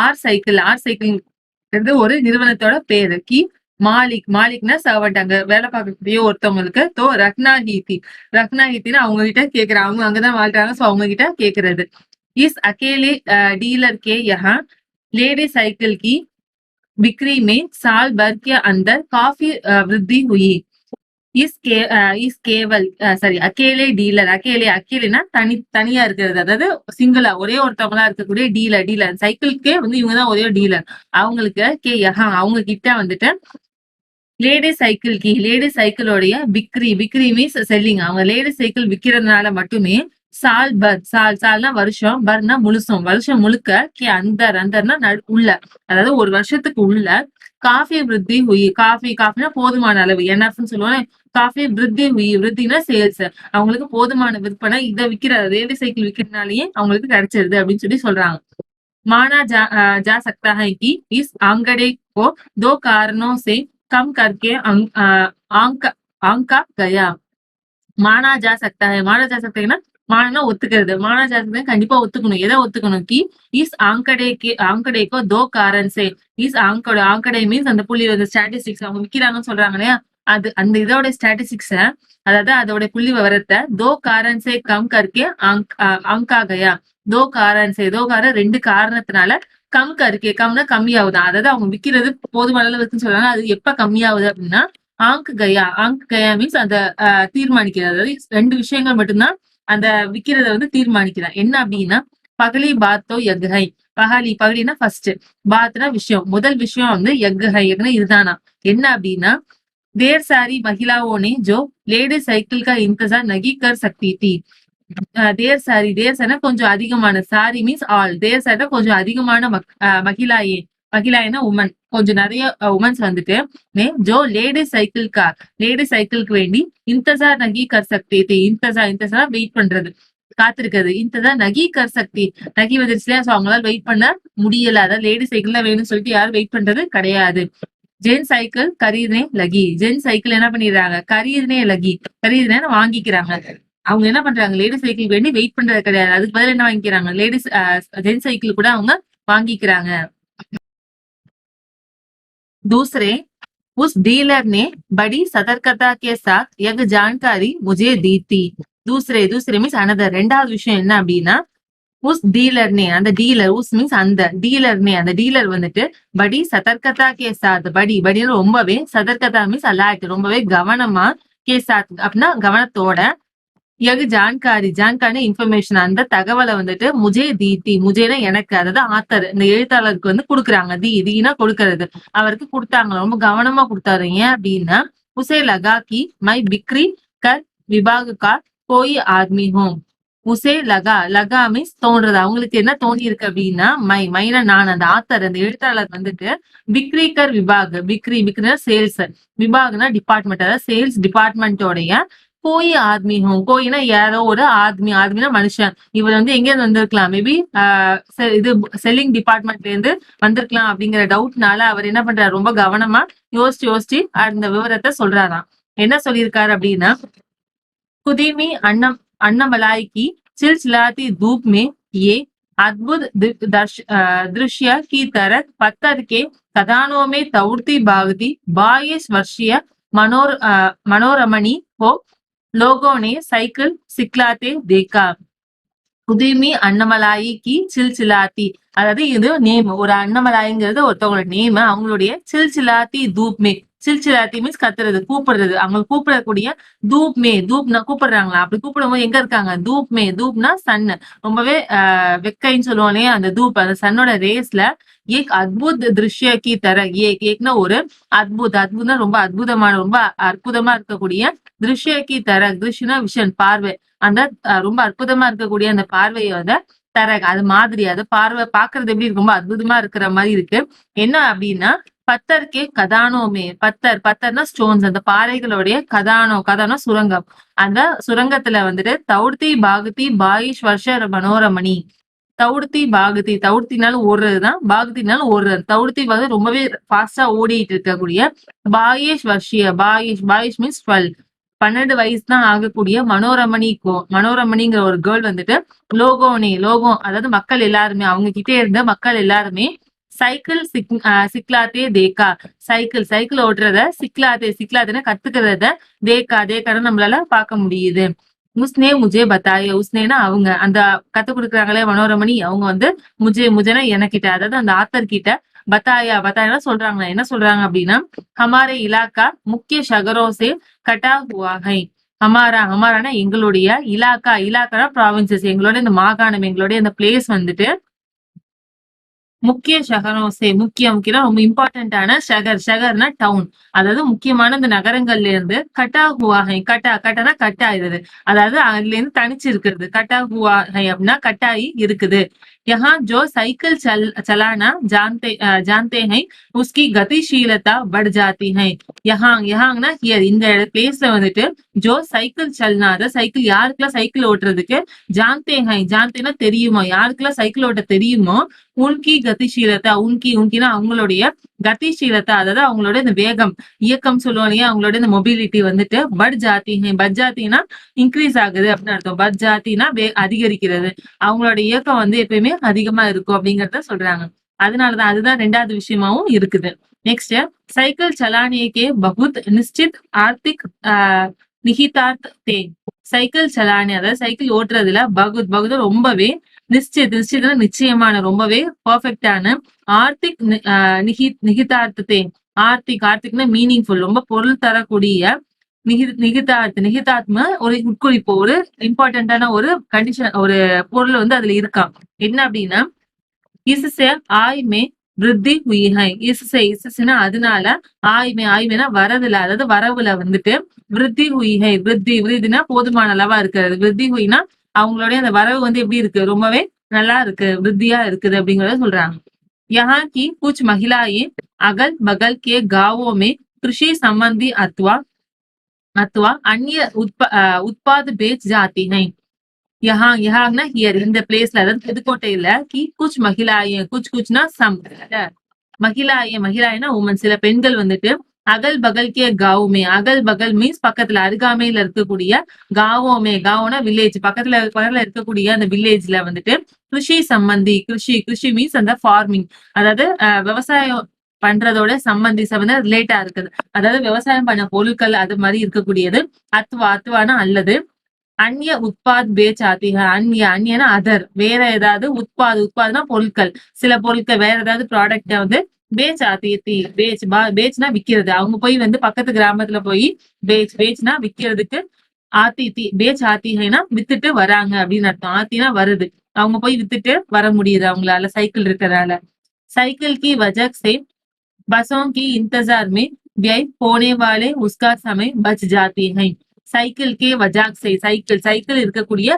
ஆர் சைக்கிள் ஒரு நிறுவனத்தோட பேரு, கி மாலிக்னா சர்வெண்ட், அங்க வேலை பார்க்கக்கூடிய ஒருத்தவங்களுக்கு, தோ ரக்னாஹித்தின்னு அவங்க கிட்ட கேக்குறாங்க, அவங்க அங்கதான் வாழ்றாங்க, சோ அவங்க கிட்ட கேக்குறது. इस अकेले डीलर के यहाँ लेडी साइकिल की बिक्री में साल भर के अंदर काफी वृद्धि हुई. இஸ் கேவல் சாரி அகேலே டீலர், அகேலேனா தனியா இருக்கிறது, அதாவது சிங்கிளா ஒரே ஒருத்தவங்களா இருக்கக்கூடிய டீலர் சைக்கிள்க்கே வந்து இவங்கதான் ஒரே டீலர். அவங்களுக்கு அவங்க கிட்ட வந்துட்டு லேடி சைக்கிளோடைய பிக்ரி மீன்ஸ் செல்லிங், அவங்க லேடி சைக்கிள் விக்கிறதுனால மட்டுமே சால்னா வருஷம், பர்னா வருஷம் முழுக்க அந்தர்னா உள்ள, அதாவது ஒரு வருஷத்துக்கு உள்ள காஃபி விருத்தி ஹுயி, காஃபினா போதுமான அளவு, என்எஃப்னு சொல்லுவாங்க, காஃபி விருத்தி ஹுயி, விருத்தினா சேல்ஸ், அவங்களுக்கு போதுமான விற்பனை, இதை லேடி சைக்கிள் விக்கிறதுனாலயே அவங்களுக்கு கிடைச்சிருது அப்படின்னு சொல்றாங்க. माना जा सकता है कि इस आंकड़े को 2 कारणों से कम करके आंका गया. माना जा सकता है மானா ஒத்துக்கிறது, மானா जा सकता है கண்டிப்பா ஒத்துக்கணும், எதை ஒத்துக்கணும், கி இஸ் ஆங்கடேக்கோ தோ காரன்ஸே, இஸ் ஆங்கடே மீன்ஸ் அந்த புள்ளி ஸ்டாட்டிஸ்டிக்ஸ் அவங்க விக்கிறாங்கன்னு சொல்றாங்க இல்லையா, அது அந்த இதோட ஸ்டாட்டிஸ்டிக்ஸ, அதாவது அதோட புள்ளி விவரத்தை தோ காரன்ஸே கம் கர்க்கே ஆங்கா கயா, தோ காரன் 2 காரணத்தினால கம்னா கம்மியாகுதான், அதாவது அவங்க விக்கிறது போதுமான அளவு இருக்குன்னு சொல்றாங்க, அது எப்ப கம்மியாகுது அப்படின்னா ஆங்க் கயா மீன்ஸ் அந்த தீர்மானிக்கிறது, அதாவது 2 விஷயங்கள் மட்டும்தான் அந்த விக்கிறத வந்து தீர்மானிக்கிறான். என்ன அப்படின்னா பகலி பாத்தோ யக்ஹை, பகலினா ஃபர்ஸ்ட், பாத்னா விஷயம், முதல் விஷயம் வந்து யக்ஹை இதுதானா, என்ன அப்படின்னா देर सारी महिलाओं ने जो लेडी साइकिल का इंतजार नहीं कर सकती थी. தேர் சாரினா கொஞ்சம் அதிகமான, சாரி மீன்ஸ் ஆல், தேர் சாரினா கொஞ்சம் அதிகமான மகிழாயே மகிழானா உமன், கொஞ்சம் நிறைய உமன்ஸ் வந்துட்டு ஜோ லேடி சைக்கிள் கார், லேடி சைக்கிளுக்கு வேண்டி இன்தசார் நகி கர் சக்தி தே, இன்தசார் வெயிட் பண்றது, காத்திருக்கிறது. இன்தசார் நகி கர் சக்தி, நகி வந்துருச்சு இல்லையா, சோ அவங்களால வெயிட் பண்ண முடியல, அதாவது லேடி சைக்கிள் தான் வேணும்னு சொல்லிட்டு யாரும் வெயிட் பண்றது கிடையாது. ஜென் சைக்கிள் கரீதனே லகி, ஜென் சைக்கிள் என்ன பண்ணிடுறாங்க, கரீதனே லகி, கரீதனே வாங்கிக்கிறாங்க. அவங்க என்ன பண்றாங்க, லேடி சைக்கிள் வேண்டி வெயிட் பண்றது கிடையாது, அதுக்கு பதில் என்ன வாங்கிக்கிறாங்க, லேடிஸ் ஜென் சைக்கிள் கூட அவங்க வாங்கிக்கிறாங்க. दूसरे उस डीलर ने बड़ी सतर्कता के साथ यह जानकारी मुझे दी थी. दूसरे மீன்ஸ் அனதர், ரெண்டாவது விஷயம் என்ன அப்படின்னா, உஸ் டீலர்னே, அந்த டீலர், உஸ் மீன்ஸ் அந்த டீலர்னே, அந்த டீலர் வந்துட்டு படி சதர்கதா கே சாத், படின்னு ரொம்பவே, சதர்கதா மீன்ஸ் அலர்ட், ரொம்பவே கவனமா, கே சாத் அப்படின்னா கவனத்தோட, யகு ஜான்காரி, ஜான்காரி இன்ஃபர்மேஷன், அந்த தகவலை வந்துட்டு முஜே தீத்தி, முஜேனா எனக்கு, அதாவது ஆத்தர், இந்த எழுத்தாளருக்கு வந்து கொடுக்குறாங்க, தீனா கொடுக்கறது, அவருக்கு கொடுத்தாங்க, ரொம்ப கவனமா கொடுத்தாரு. ஏன் அப்படின்னா, உசே லகா கி மை பிக்ரி கர் விபாக் கா கோய் ஆத்மி ஹோம். உசே லகா மீன்ஸ் தோன்றது, அவங்களுக்கு என்ன தோணி இருக்கு அப்படின்னா, மைனா நான், அந்த ஆத்தர், அந்த எழுத்தாளர் வந்துட்டு பிக்ரிகர் விபாக், பிக்ரினா சேல்ஸ், விபாக்னா டிபார்ட்மெண்ட், அதாவது சேல்ஸ் டிபார்ட்மெண்டோடைய கோய் ஆத்மி ஹோம், கோயினா யாரோ ஒரு ஆத்மினா மனுஷன், இவர் வந்து எங்க இருந்து வந்திருக்கலாம், மேபி இது செல்லிங் டிபார்ட்மெண்ட்ல இருந்து வந்திருக்கலாம் அப்படிங்கிற டவுட்னால அவர் என்ன பண்றாரு, ரொம்ப கவனமா யோசிச்சு அந்த விவரத்தை சொல்றாராம். என்ன சொல்லியிருக்காரு அப்படின்னா, குதிமி अन्नमलाई की चिलचिलाती धूप में ये अद्भुत दृश्य की तरह पत्थर के खदानों में दौड़ती भागती 22 वर्षीय मनोरमणि को लोगों ने साइकिल सिखलाते देखा. குதிமி அன்னமலாயிக்கு சில்சிலாத்தி, அதாவது இது நேம், ஒரு அன்னமலாய்ங்கிறது ஒருத்தவங்களோட நேம், அவங்களுடைய சில்சிலாத்தி தூப்மே, சில்சிலாத்தி மீன்ஸ் கத்துறது, கூப்பிடுறது, அவங்க கூப்பிடக்கூடிய தூப்மே, தூப்னா கூப்பிடுறாங்களா, அப்படி கூப்பிடும் போது எங்க இருக்காங்க, தூப்மே, தூப்னா சன், ரொம்பவே வெக்கைன்னு சொல்லுவோம் இல்லையா, அந்த தூப், அந்த சன்னோட ரேஸ்ல ஏக் அத்புத் திருஷ்ய கி தர, ஏக்னா ஒரு அத்புதம்னா ரொம்ப அற்புதமான, ரொம்ப அற்புதமா இருக்கக்கூடிய, திருஷ்ய கி தர, திருஷ்யனா விஷன் பார்வை, அந்த ரொம்ப அற்புதமா இருக்கக்கூடிய அந்த பார்வையோட தர, அது மாதிரி, அது பார்வை பாக்குறது எப்படி இருக்கு, ரொம்ப அற்புதமா இருக்கிற மாதிரி இருக்கு. என்ன அப்படின்னா, பத்தர்கே கதானோமே, பத்தர்னா ஸ்டோன்ஸ், அந்த பாறைகளுடைய கதானோ சுரங்கம், அந்த சுரங்கத்துல வந்துட்டு தௌர்த்தி பாகதி பாயிஷ் வருஷ மனோரமணி, தௌர்த்தினாலும் ஓடுறதுதான், பாகத்தினாலும் ஓடுறது, தௌர்த்தி வந்து ரொம்பவே ஃபாஸ்டா ஓடிட்டு இருக்கக்கூடிய, பாயிஷ் வர்ஷிய, பாயிஷ் மீன்ஸ் 12 வயசு தான் ஆகக்கூடிய மனோரமணிங்கிற ஒரு கேர்ள் வந்துட்டு, லோகம் அதாவது மக்கள் எல்லாருமே, அவங்க கிட்டே இருந்த மக்கள் எல்லாருமே சைக்கிள் சிக்லாத்தே தேக்கா, சைக்கிள் ஓட்டுறத, சிக்லாத்தேன்னா கத்துக்கிறத, தேக்கான நம்மளால பார்க்க முடியுது. உஸ்னே முஜே பத்தாய, உஸ்னேனா அவங்க, அந்த கத்து கொடுக்குறாங்களே மனோரமணி, அவங்க வந்து முஜேனா எனக்கிட்ட, அதாவது அந்த ஆத்தர் கிட்ட பத்தாயா சொல்றாங்க, என்ன சொல்றாங்க அப்படின்னா, ஹமாரே இலாக்கா முக்கிய ஷகரோ சே கட்டா ஹுவா ஹை, ஹமாரானா எங்களுடைய, இலாக்கானா ப்ராவின்சஸ், எங்களோட இந்த மாகாணம், எங்களுடைய இந்த பிளேஸ் வந்துட்டு, முக்கிய ஷகரோசே, முக்கியம்னா ரொம்ப இம்பார்ட்டன்டான ஷகர்னா டவுன், அதாவது முக்கியமான இந்த நகரங்கள்ல இருந்து கட்டா ஹுவாஹை, கட்டானா கட் ஆயிருது, அதாவது அதுல இருந்து தனிச்சு இருக்கிறது, கட்டா ஹுவாஹை அப்படின்னா கட்டாயி இருக்குது. यहाँ जो साइकिल चलाना जानते हैं उसकी गतिशीलता बढ़ जाती है. यहांना ஹியர், இந்த பிளேஸ்ல வந்துட்டு, ஜோ சைக்கிள் சல்னா, அதாவது சைக்கிள், யாருக்கெல்லாம் சைக்கிள் ஓட்டுறதுக்கு, ஜான்தேனா தெரியுமோ, யாருக்கெல்லாம் சைக்கிள் ஓட்ட தெரியுமோ, உன்கி கதிசீலத்தா, உன்கினா அவங்களுடைய, கதிசீலத்தா அதாவது அவங்களோட இந்த வேகம், இயக்கம் சொல்லுவோம் இல்லையா, அவங்களோட இந்த மொபிலிட்டி வந்துட்டு பட் ஜாத்தினா இன்க்ரீஸ் ஆகுது அப்படின்னு அர்த்தம், பட் ஜாத்தினா அதிகரிக்கிறது, அவங்களோட இயக்கம் வந்து எப்பயுமே அதிகமா இருக்கும் அப்படிங்கறத சொல்றாங்க. அதனாலதான், அதுதான் ரெண்டாவது விஷயமாவும் இருக்குது. நெக்ஸ்ட், சைக்கிள் சலானியே பகுத் நிச்சித் ஆர்த்திக் நிகிதார்த் தே, சைக்கிள் சலானி, அதாவது சைக்கிள் ஓட்டுறதுல பகுத் ரொம்பவே, நிச்சித்னா நிச்சயமான, ரொம்பவே பர்ஃபெக்டான, ஆர்த்திக் நிகிதார்த்தே, ஆர்த்திக்னா மீனிங்ஃபுல், ரொம்ப பொருள் தரக்கூடிய, நிகிதாத்ம ஒரு உட்குறிப்பு, ஒரு இம்பார்ட்டன்டான ஒரு கண்டிஷன், ஒரு பொருள் வந்து அதுல இருக்கான். என்ன அப்படின்னா, இசுசே ஆய்மே விருத்தி ஹுயிஹை, இசுசேனா அதனால, ஆய்மைனா வரதுல, அதாவது வரவுல வந்துட்டு, விருத்தி ஹுயிஹை, விருத்தினா போதுமான அளவா இருக்கிறது, விருத்தி ஹுயினா அவங்களுடைய அந்த வரவு வந்து எப்படி இருக்கு, ரொம்பவே நல்லா இருக்கு, விருத்தியா இருக்குது அப்படிங்கறத சொல்றாங்க. यहाँ की कुछ महिलाएं अगल बगल के गांवों में कृषि संबंधी अथवा अन्य उत्पाद बेच जाती हैं. यहाँ यहाँ ना ஹியர் இந்த பிளேஸ்ல அதாவது புதுக்கோட்டையில குச் மகிழாய குச்னா சம் மகிழாயனா உமன் சில பெண்கள் வந்துட்டு அகல் பகல் கே காவுமே அகல் பகல் மீன்ஸ் பக்கத்துல அருகாமையில இருக்கக்கூடிய காவோமே காவோனா வில்லேஜ் பக்கத்துல பக்கத்துல இருக்கக்கூடிய அந்த வில்லேஜ்ல வந்துட்டு கிருஷி சம்பந்தி கிருஷி மீன்ஸ் அந்த ஃபார்மிங் அதாவது விவசாயம் பண்றதோட சம்பந்த ரிலேட்டா இருக்குது அதாவது விவசாயம் பண்ண பொருட்கள் அது மாதிரி இருக்கக்கூடியது அத்வானா அல்லது அந்நிய உட்பாத் பேச் ஆத்திக அந்நியனா அதர் வேற ஏதாவது உட்பாதுனா பொருட்கள் சில பொருட்கள் வேற ஏதாவது ப்ராடக்ட வந்து பேச் ஆத்தி பேச்னா விக்கிறது அவங்க போய் வந்து பக்கத்து கிராமத்துல போய் பேச்னா விக்கிறதுக்கு ஆத்தி பேச் ஆத்திகைனா வித்துட்டு வராங்க அப்படின்னு அர்த்தம் ஆத்தினா வருது அவங்க போய் வித்துட்டு வர முடியுது அவங்களால சைக்கிள் இருக்கிறதால साइकिल की वजह से बसों की इंतजार में व्यय होने वाले उसका समय बच जाती है. சைக்கிள் கே வஜாக் சைக்கிள் இருக்கக்கூடிய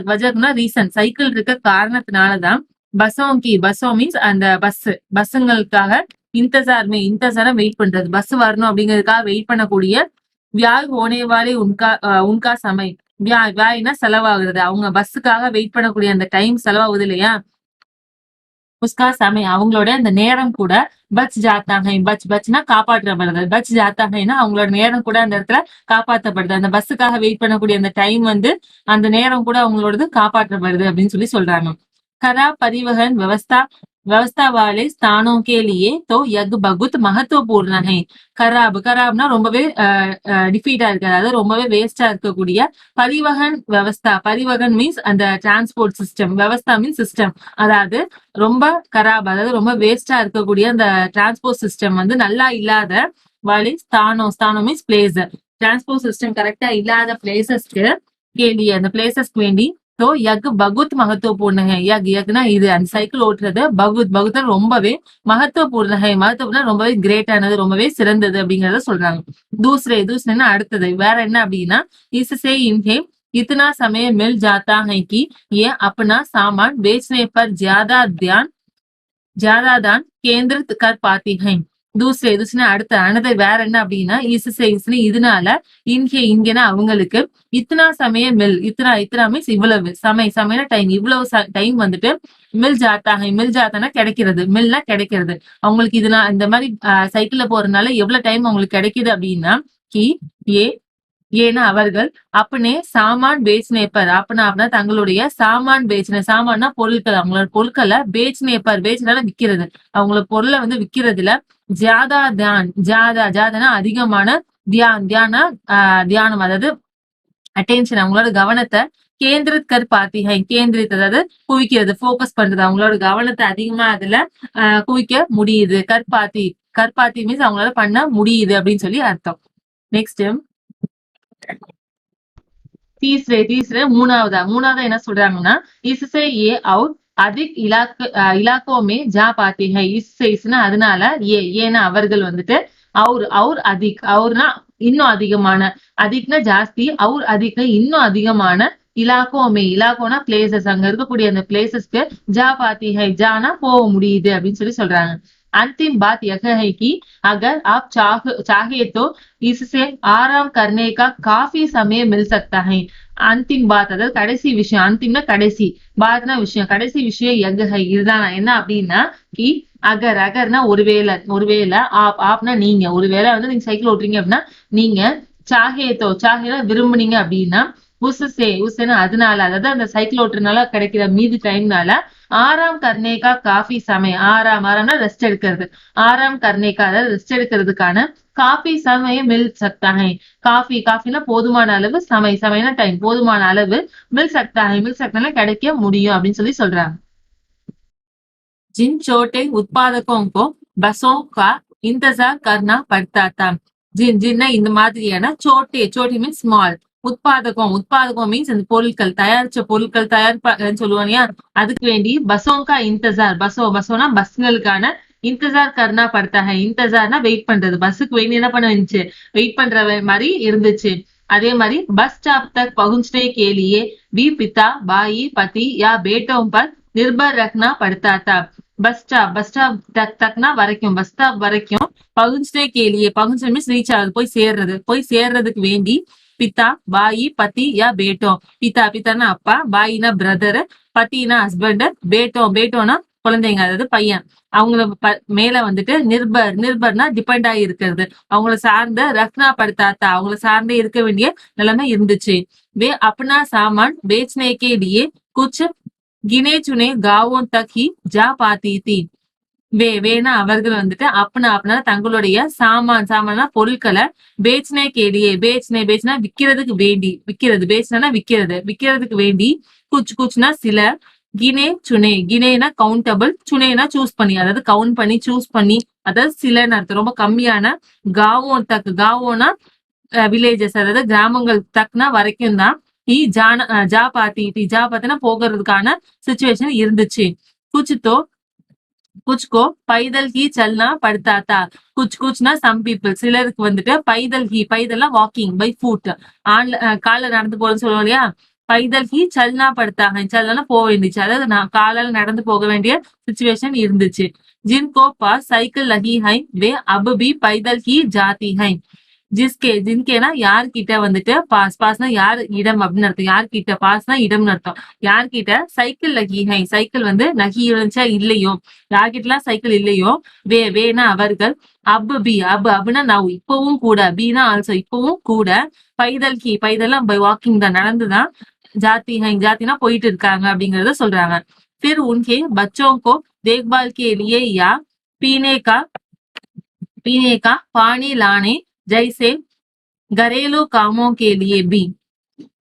வஜக்னா ரீசன் சைக்கிள் இருக்க காரணத்தினாலதான் பசோ மீன்ஸ் அந்த பஸ்ஸுங்களுக்காக இந்தசார வெயிட் பண்றது பஸ் வரணும் அப்படிங்கிறதுக்காக வெயிட் பண்ணக்கூடிய வியாய் ஹோனேவாலே உன்கா சமை வியாய்னா செலவாகுறது அவங்க பஸ்ஸுக்காக வெயிட் பண்ணக்கூடிய அந்த டைம் செலவாகுது இல்லையா உஸ்கா சமயம் அவங்களோட அந்த நேரம் கூட பச் ஜாத்தாங்க பச்னா காப்பாற்றப்படுறது பச் ஜாத்தாங்கன்னா அவங்களோட நேரம் கூட அந்த இடத்துல காப்பாற்றப்படுது அந்த பஸ்ஸுக்காக வெயிட் பண்ணக்கூடிய அந்த டைம் வந்து அந்த நேரம் கூட அவங்களோடது காப்பாற்றப்படுது அப்படின்னு சொல்றாங்க खराब परिवहन व्यवस्था वाले स्थानों के लिए तो यह बहुत महत्वपूर्ण है. खराबना ரொம்பவே டிஃபீட்டா இருக்கு அதாவது ரொம்பவே வேஸ்டா இருக்கக்கூடிய பரிவகன் மீன்ஸ் அந்த டிரான்ஸ்போர்ட் சிஸ்டம் விவஸ்தா மீன்ஸ் சிஸ்டம் அதாவது ரொம்ப கராப் அதாவது ரொம்ப வேஸ்டா இருக்கக்கூடிய அந்த டிரான்ஸ்போர்ட் சிஸ்டம் வந்து நல்லா இல்லாத வழி ஸ்தானம் மீன்ஸ் பிளேஸ் டிரான்ஸ்போர்ட் சிஸ்டம் கரெக்டா இல்லாத பிளேசஸ்க்கு கேள்வி அந்த பிளேசஸ்க்கு வேண்டி तो यग बहुत महत्वपूर्ण है यग्ना இது அந்த சைக்கிள் ஓட்டுறது பகுத் ரொம்பவே மகத்துவபூர்ண ரொம்பவே கிரேட்டானது ரொம்பவே சிறந்தது அப்படிங்கறத சொல்றாங்க दूसरे அடுத்தது வேற என்ன அப்படின்னா इससे इन्हें इतना समय मिल जाता है कि ये अपना सामान बेचने पर ज्यादा ध्यान केंद्रित कर पाती हैं. दूसरे அடுத்த வேற என்ன அப்படின்னா இதனால இங்கேனா அவங்களுக்கு இத்தனா சமயம் இத்தனா மீன்ஸ் இவ்வளவு சமய டைம் இவ்வளவு டைம் வந்துட்டு மில் ஜாத்தானா கிடைக்கிறது மில்னா கிடைக்கிறது அவங்களுக்கு இதனால இந்த மாதிரி சைக்கிள்ல போறதுனால எவ்வளவு டைம் அவங்களுக்கு கிடைக்குது அப்படின்னா ஏன்னா அவர்கள் அப்பனே சாமான் பேச்னேப்பர் அப்படின்னா தங்களுடைய சாமான்னா பொருட்கள் அவங்களோட பொருட்களை பேச்னால விக்கிறது அவங்களோட பொருளை வந்து விக்கிறதுல ஜாதானா அதிகமான தியானம் அதாவது அட்டென்ஷன் அவங்களோட கவனத்தை கேந்திரித் அதாவது குவிக்கிறது போக்கஸ் பண்றது அவங்களோட கவனத்தை அதிகமா அதுல குவிக்க முடியுது கற்பாத்தி மீன்ஸ் அவங்களால பண்ண முடியுது அப்படின்னு சொல்லி அர்த்தம். நெக்ஸ்ட் तीसरे மூணாவதா என்ன சொல்றாங்கன்னா इससे ये और अधिक इलाकों में जा पाती है इसना அதனால ஏன்னா அவர்கள் வந்துட்டு और अधिक औरனா இன்னும் அதிகமான அதிக்னா ஜாஸ்தி और अधिक இன்னும் அதிகமான இலாக்கோனா பிளேசஸ் அங்க இருக்கக்கூடிய அந்த பிளேசஸ்க்கு ஜா பாத்தி है ஜானா போக முடியுது அப்படின்னு சொல்றாங்க. अंतिम बात यह है कि अगर आप चाहे तो इससे आराम करने का काफी समय मिल सकता है. अंतिम बात அதாவது கடைசி விஷயம் அந்திம்னா கடைசி பாத்னா விஷயம் கடைசி விஷயம் இதுதான் என்ன அப்படின்னா அகர்னா ஒருவேளை ஆப்னா நீங்க ஒருவேளை வந்து நீங்க சைக்கிள் ஓட்டுறீங்க அப்படின்னா நீங்க சாஹேனா விரும்புனீங்க அப்படின்னா உஸ்ஸேனா அதனால அதாவது அந்த சைக்கிள் ஓட்டுறதுனால கிடைக்கிற மீதி டைம்னால ஆராம் கர்னேகா காஃபி சமயம் ஆராம்னா ரெஸ்ட் எடுக்கிறது ஆராம் கர்னேகா அதாவது ரெஸ்ட் எடுக்கிறதுக்கான காஃபி சமயம் மில் சக்தாகை காஃபினா போதுமான அளவு சமயம்னா டைம் போதுமான அளவு மில் சக்தாகை கிடைக்க முடியும் அப்படின்னு சொல்றாங்க. जिन छोटे उत्पादकों को बसों का इंतजार करना पड़ता था जिन्ना இந்த மாதிரியான சோட்டே மீன்ஸ் ஸ்மால் உட்பாதகம் மீன்ஸ் அந்த பொருட்கள் தயாரிச்ச பொருட்கள் சொல்லுவாங்க அதுக்கு வேண்டி பசோங்கா இன்தசார் பசோனா பஸ்களுக்கான இன்தசார் கர்னா படுத்தா இன்தசார்னா வெயிட் பண்றது பஸ்ஸுக்கு வேண்டி என்ன பண்ண இருந்துச்சு வெயிட் பண்ற மாதிரி இருந்துச்சு. அதே மாதிரி बस स्टॉप तक पहुंचने के लिए भी पिता भाई पति या बेटों पर निर्भर रखना पड़ता था. பஸ் ஸ்டாப் தக்னா வரைக்கும், பஸ் ஸ்டாப் வரைக்கும். பகுஞ்சே கேலியே, பகுஞ்சே மீன்ஸ் ரீச் ஆகுது, போய் சேர்றதுக்கு வேண்டி. பிதா, பாயி, பதி யா பேட்டோ. பிதானா அப்பா, பாயினா பிரதர், பத்தினா ஹஸ்பண்ட், பேட்டோனா குழந்தைங்க, அதாவது பையன். அவங்கள மேல வந்துட்டு நிர்பர்னா டிபெண்ட் ஆகி இருக்கிறது. அவங்கள சார்ந்த ரக்னா படுத்தாத்தா, அவங்கள சார்ந்தே இருக்க வேண்டிய நிலைமை இருந்துச்சு. வே அப்னா சாமான் बेचने के लिए कुछ गिने चुने गांवों तक ही जा पाती थी. வேணா அவர்கள் வந்துட்டு அப்பனா தங்களுடைய சாமானா பொருட்களை பேச்னே கேடியே, பேச்னா விக்கிறதுக்கு வேண்டி, பேச்னா விக்கிறதுக்கு வேண்டி. குச்னா சில, கினேனா கவுண்டபிள், சுனேனா சூஸ் பண்ணி, அதாவது கவுண்ட் பண்ணி சூஸ் பண்ணி, அதாவது சிலன்னு அர்த்தம், ரொம்ப கம்மியான. காவோனா வில்லேஜஸ், அதாவது கிராமங்கள், தக்னா வரைக்கும் தான். ஜா பாத்தினா போகிறதுக்கான சுச்சுவேஷன் இருந்துச்சு. குச்சித்தோ குச்கோ பைதல் ஹி சல்னா படுத்தாத்தா. குச்னா சம் பீப்புள், சிலருக்கு வந்துட்டு பைதல்லாம் வாக்கிங் பை ஃபுட், கால நடந்து போறதுன்னு சொல்லுவோம் இல்லையா. பைதல் ஹி சல்னா படுத்தாங்க, சல்னா போக வேண்டிச்சு, அதாவது நான் காலால நடந்து போக வேண்டிய சுச்சுவேஷன் இருந்துச்சு. ஜின்கோ பாஸ் சைக்கிள் லகி ஹை வே அப் பி பைதல் ஹி ஜாதி ஹை. ஜின்கேனா யார்கிட்ட வந்துட்டு, பாஸ்னா யார், இடம் அப்படின்னு அர்த்தம். யார்கிட்ட, பாஸ்னா இடம்னு அர்த்தம். யார்கிட்ட சைக்கிள் லகி ஹை, சைக்கிள் வந்து லகி இருந்துச்சா இல்லையோ, யார்கிட்டலாம் சைக்கிள் இல்லையோ. வேனா அவர்கள். அப்னா நவ், இப்பவும் கூட. பீனா ஆல்சோ, இப்பவும் கூட. பைதல்லாம் பை வாக்கிங் தான், நடந்துதான். ஜாத்தினா போயிட்டு இருக்காங்க அப்படிங்கறத சொல்றாங்க. फिर उनके बच्चों को देखभाल के लिए या पीने का पीने का पानी लाने जैसे घरेलू कामों के लिए भी.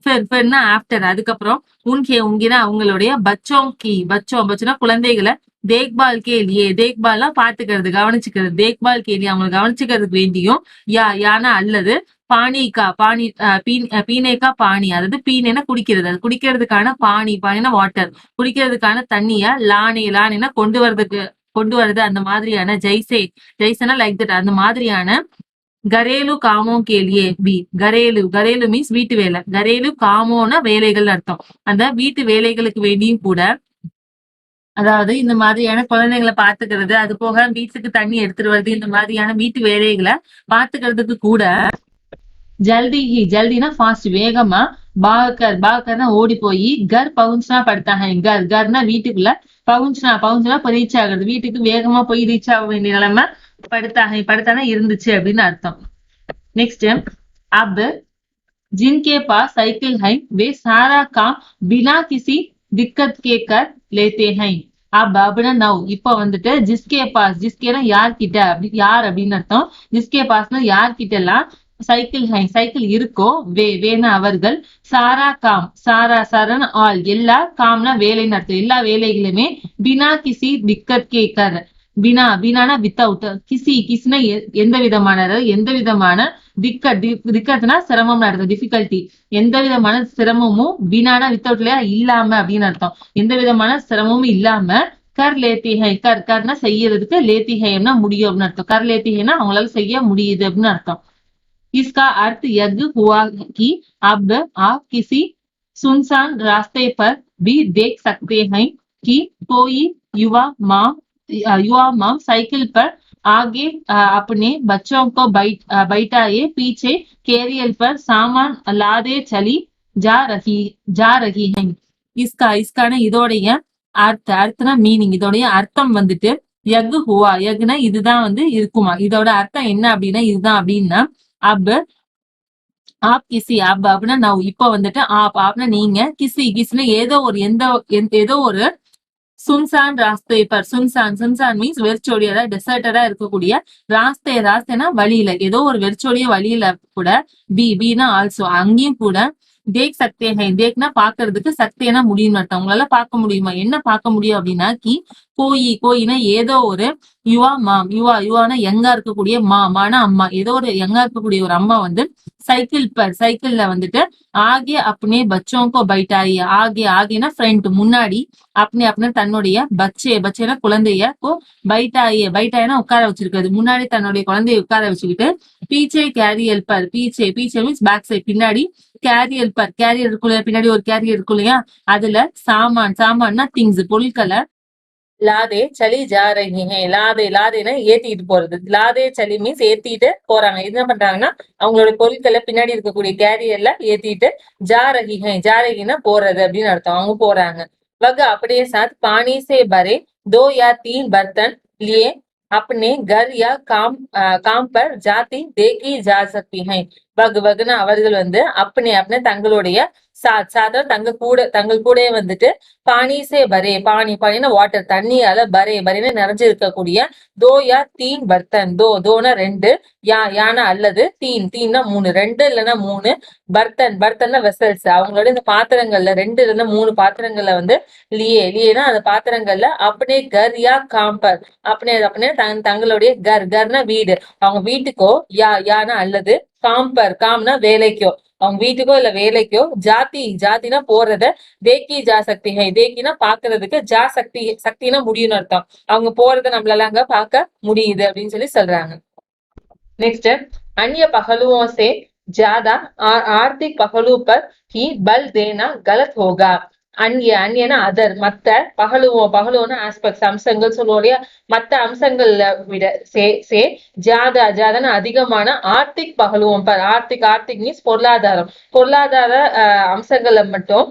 फिरना ஆஃப்டர், அதுக்கப்புறம். உங்கினா அவங்களுடைய பச்சோனா குழந்தைகளை. தேக்பால்னா பாத்துக்கிறது, கவனிச்சுக்கிறது. தேக்பால் கேலி அவங்களை கவனிச்சுக்கிறதுக்கு வேண்டியும். யானா அல்லது. பீனேக்கா பாணி, அதாவது பீனேனா குடிக்கிறது, அது குடிக்கிறதுக்கான பாணினா வாட்டர், குடிக்கிறதுக்கான தண்ணிய. லானேனா கொண்டு வரது, அந்த மாதிரியான. ஜெய்சனா லைக் தட், அந்த மாதிரியான. கரேலு காமோ கேலியே பி, கரேலு மீன்ஸ் வீட்டு வேலை, கரேலு காமோனா வேலைகள் அர்த்தம். அந்த வீட்டு வேலைகளுக்கு வேண்டியும் கூட. அதாவது இந்த மாதிரியான குழந்தைங்களை பாத்துக்கிறது, அது போக வீட்டுக்கு தண்ணி எடுத்துட்டு வருது, இந்த மாதிரியான வீட்டு வேலைகளை பாத்துக்கிறதுக்கு கூட. ஜல்தினா ஃபாஸ்ட், வேகமா. பாகர்னா ஓடி போய். கர் பவுன்ஸ்னா படுத்தாங்க, கர்னா வீட்டுக்குள்ள. பவுன்ஸ்னா ரீச் ஆகுறது, வீட்டுக்கு வேகமா போய் ரீச் ஆக வேண்டிய நிலைமை. படுத்தானா இருந்துச்சு அப்படின்னு அர்த்தம். नेक्स्ट है, अब जिनके पास साइकिल है वे सारा काम बिना किसी दिक्कत के कर लेते हैं. அப்படின்னா நவ், இப்ப வந்துட்டு. ஜிஸ்கேனா யார்கிட்ட, யார் அப்படின்னு அர்த்தம். ஜிஸ்கே பாஸ்னா யார்கிட்ட எல்லாம் சைக்கிள் இருக்கோ. வேணா அவர்கள். சாரான ஆல், எல்லா. காம்னா வேலைன்னு அர்த்தம், எல்லா வேலைகளுமே. பினா கிசி திக்கத் கே கர். பினானா வித்தவுட். கிசினா எந்த விதமான. திக்கத்னா சிரமம் அர்த்தம், டிஃபிகல்ட்டி. எந்த விதமான சிரமமும். பினானா வித்தவுட் இல்லையா, இல்லாம அப்படின்னு அர்த்தம். எந்த விதமான சிரமமும் இல்லாம. கர் லேத்தி ஹை, கர்னா செய்யறதுக்கு. லேத்தி ஹைனா முடியும் அப்படின்னு அர்த்தம். கர் லேத்தி ஹைனா அவங்களால செய்ய முடியுது அப்படின்னு அர்த்தம். इसका अर्थ यज्ञ हुआ कि अब आप किसी सुनसान रास्ते पर भी देख सकते हैं कि कोई युवा माम साइकिल पर आगे अपने बच्चों को बैठाए पीछे कैरियर पर सामान लादे चली जा रही है. इसकाன இதோடைய அர்த்தனா மீனிங், இதோடைய அர்த்தம் வந்துட்டு. யக்னா இதுதான் வந்து இருக்குமா, இதோட அர்த்தம் என்ன அப்படின்னா இதுதான் அப்படின்னா. அப் அப்படின்னா நான் இப்ப வந்துட்டு. ஆப்னா நீங்க. கிஸ்னா ஏதோ ஒரு சுன்சான் ராஸ்தே பர். சுன்சான் மீன்ஸ் வெறிச்சோடி, அதாவது டெசர்டடா இருக்கக்கூடிய. ராஸ்தேனா வழியில, ஏதோ ஒரு வெறிச்சோடிய வழியில கூட. பீனா ஆல்சோ, அங்கேயும் கூட. தேக் சக்தே ஹை, தேக்னா பாக்குறதுக்கு, சக்தேனா முடியும்னு அர்த்தம். உங்களால பார்க்க முடியுமா, என்ன பார்க்க முடியும் அப்படின்னா. கோயினா ஏதோ ஒரு. யுவானா யங்கா இருக்கக்கூடிய. மானா அம்மா, ஏதோ ஒரு யங்கா இருக்கக்கூடிய ஒரு அம்மா வந்து. சைக்கிள்ல வந்துட்டு. ஆகிய அப்னே பச்சோங்கோ பைட்டாயி, ஆகியனா ஃப்ரண்ட், முன்னாடி. அப்னே தன்னுடைய பச்சேனா குழந்தைய. பைட்டாயினா உட்கார வச்சிருக்கிறது, முன்னாடி தன்னுடைய குழந்தைய உட்கார வச்சுக்கிட்டு. பீச்சே கேரியல் பர், பீச்சே மீன்ஸ் பேக் சைட், பின்னாடி. கேரியர் இருக்குல்லையா, பின்னாடி ஒரு கேரியர் இருக்கும் இல்லையா. அதுல சாமான்னா திங்ஸ், பொருட்களை. லாதே சலி ஜா ரஹி ஹை. லாதே லாதேனா ஏத்திட்டு போறது. லாதே சலி மீன்ஸ் ஏத்திட்டு போறாங்க. இது என்ன பண்றாங்கன்னா அவங்களோட பொருட்களை பின்னாடி இருக்கக்கூடிய கேரியர்ல ஏத்திட்டு ஜா ரஹி ஹை. ஜா ரஹினா போறது அப்படின்னு அர்த்தம். அவங்க போறாங்க. वह अपने साथ पानी से भरे 2 या 3 बर्तन लिए अपने घर या काम पर जाती देखी जा सकती हैं. வகுனா அவர்கள் வந்து அப்பனே அப்பனே தங்களுடைய சாதா தங்கள் கூட வந்துட்டு பானிசே பரே பானினா வாட்டர் தண்ணியால பரேன்னு நிறைஞ்சு இருக்கக்கூடிய 2 या 3 பர்த்தன். தோனா 2, யானா அல்லது தீன்னா 3, 2 இல்லைன்னா 3 பர்த்தன்ல வெசல்ஸ் அவங்களோட இந்த பாத்திரங்கள்ல 2 இல்லைன்னா 3 பாத்திரங்கள்ல வந்து லியேனா அந்த பாத்திரங்கள்ல அப்பனே கர் யா காம்பர் அப்பனே தங்களுடைய கர்னா வீடு அவங்க வீட்டுக்கோ யானா அல்லது காம்னா வேலைக்கோ அவங்க வீட்டுக்கோ இல்ல வேலைக்கோ ஜாத்தினா போறத தேக்கி ஜா சக்தி ஹை. தேக்கினா பாக்குறதுக்கு சக்தினா முடியும்னு அர்த்தம். அவங்க போறதை நம்மளால அங்க பார்க்க முடியுது அப்படின்னு சொல்லி சொல்றாங்க. नेक्स्ट अन्य पहलुओं से ज्यादा आर्थिक पहलू पर ही बल देना गलत होगा. அந்நியனா அதர் மத்த பகலுவோனா ஆஸ்பெக்ட்ஸ் அம்சங்கள் சொல்லுவோம் இல்லையா. மத்த அம்சங்கள்ல விட ஜாதான அதிகமான ஆர்த்திக் பகலுவோம் ஆர்த்திக் மீன்ஸ் பொருளாதார அம்சங்கள்ல மட்டும்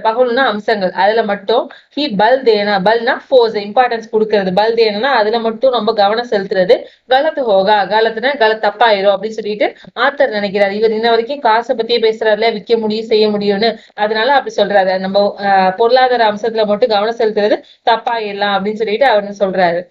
பகலுனா அம்சங்கள் அதுல மட்டும் ஹி பல்னா ஃபோர்ஸ் இம்பார்ட்டன்ஸ் கொடுக்கறது. பல் தேனா அதுல மட்டும் ரொம்ப கவனம் செலுத்துறது கலத்து ஹோகா. கலத்துனா தப்பாயிரும் அப்படின்னு சொல்லிட்டு ஆத்தர் நினைக்கிறாரு. இவர் இன்ன வரைக்கும் காசை பத்தியே பேசுறாருல, விற்க முடியும் செய்ய முடியும்னு. அதனால அப்படி சொல்றாரு. நம்ம பொருளாதார அம்சத்துல மட்டும் கவனம் செலுத்துறது தப்பாயிடலாம் அப்படின்னு சொல்லிட்டு அவர் சொல்றாரு.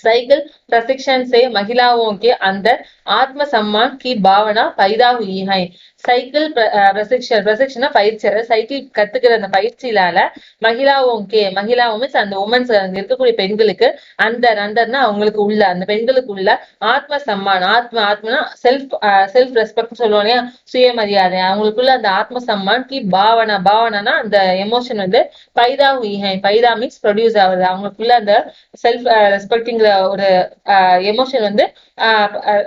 साइकिल प्रशिक्षण से महिलाओं के अंदर आत्मसम्मान की भावना पैदा हुई है. சைக்கிள் பிரசிக்ஷன் பயிற்சி சைக்கிள் கத்துக்கிற அந்த பயிற்சியிலால மகிழாவும் அந்த உமன்ஸ் இருக்கக்கூடிய பெண்களுக்கு அந்தர்னா அவங்களுக்கு உள்ள அந்த பெண்களுக்கு உள்ள ஆத்ம சம்மான் ஆத்மனா செல்ஃப் ரெஸ்பெக்ட் சொல்லுவோம் இல்லையா, சுயமரியாதை. அவங்களுக்குள்ள அந்த ஆத்ம சம்மான் கி பாவனா அந்த எமோஷன் வந்து பைதா மீன்ஸ் ப்ரொடியூஸ் ஆகுது. அவங்களுக்குள்ள அந்த செல்ஃப் ரெஸ்பெக்டிங்கிற ஒரு எமோஷன் வந்து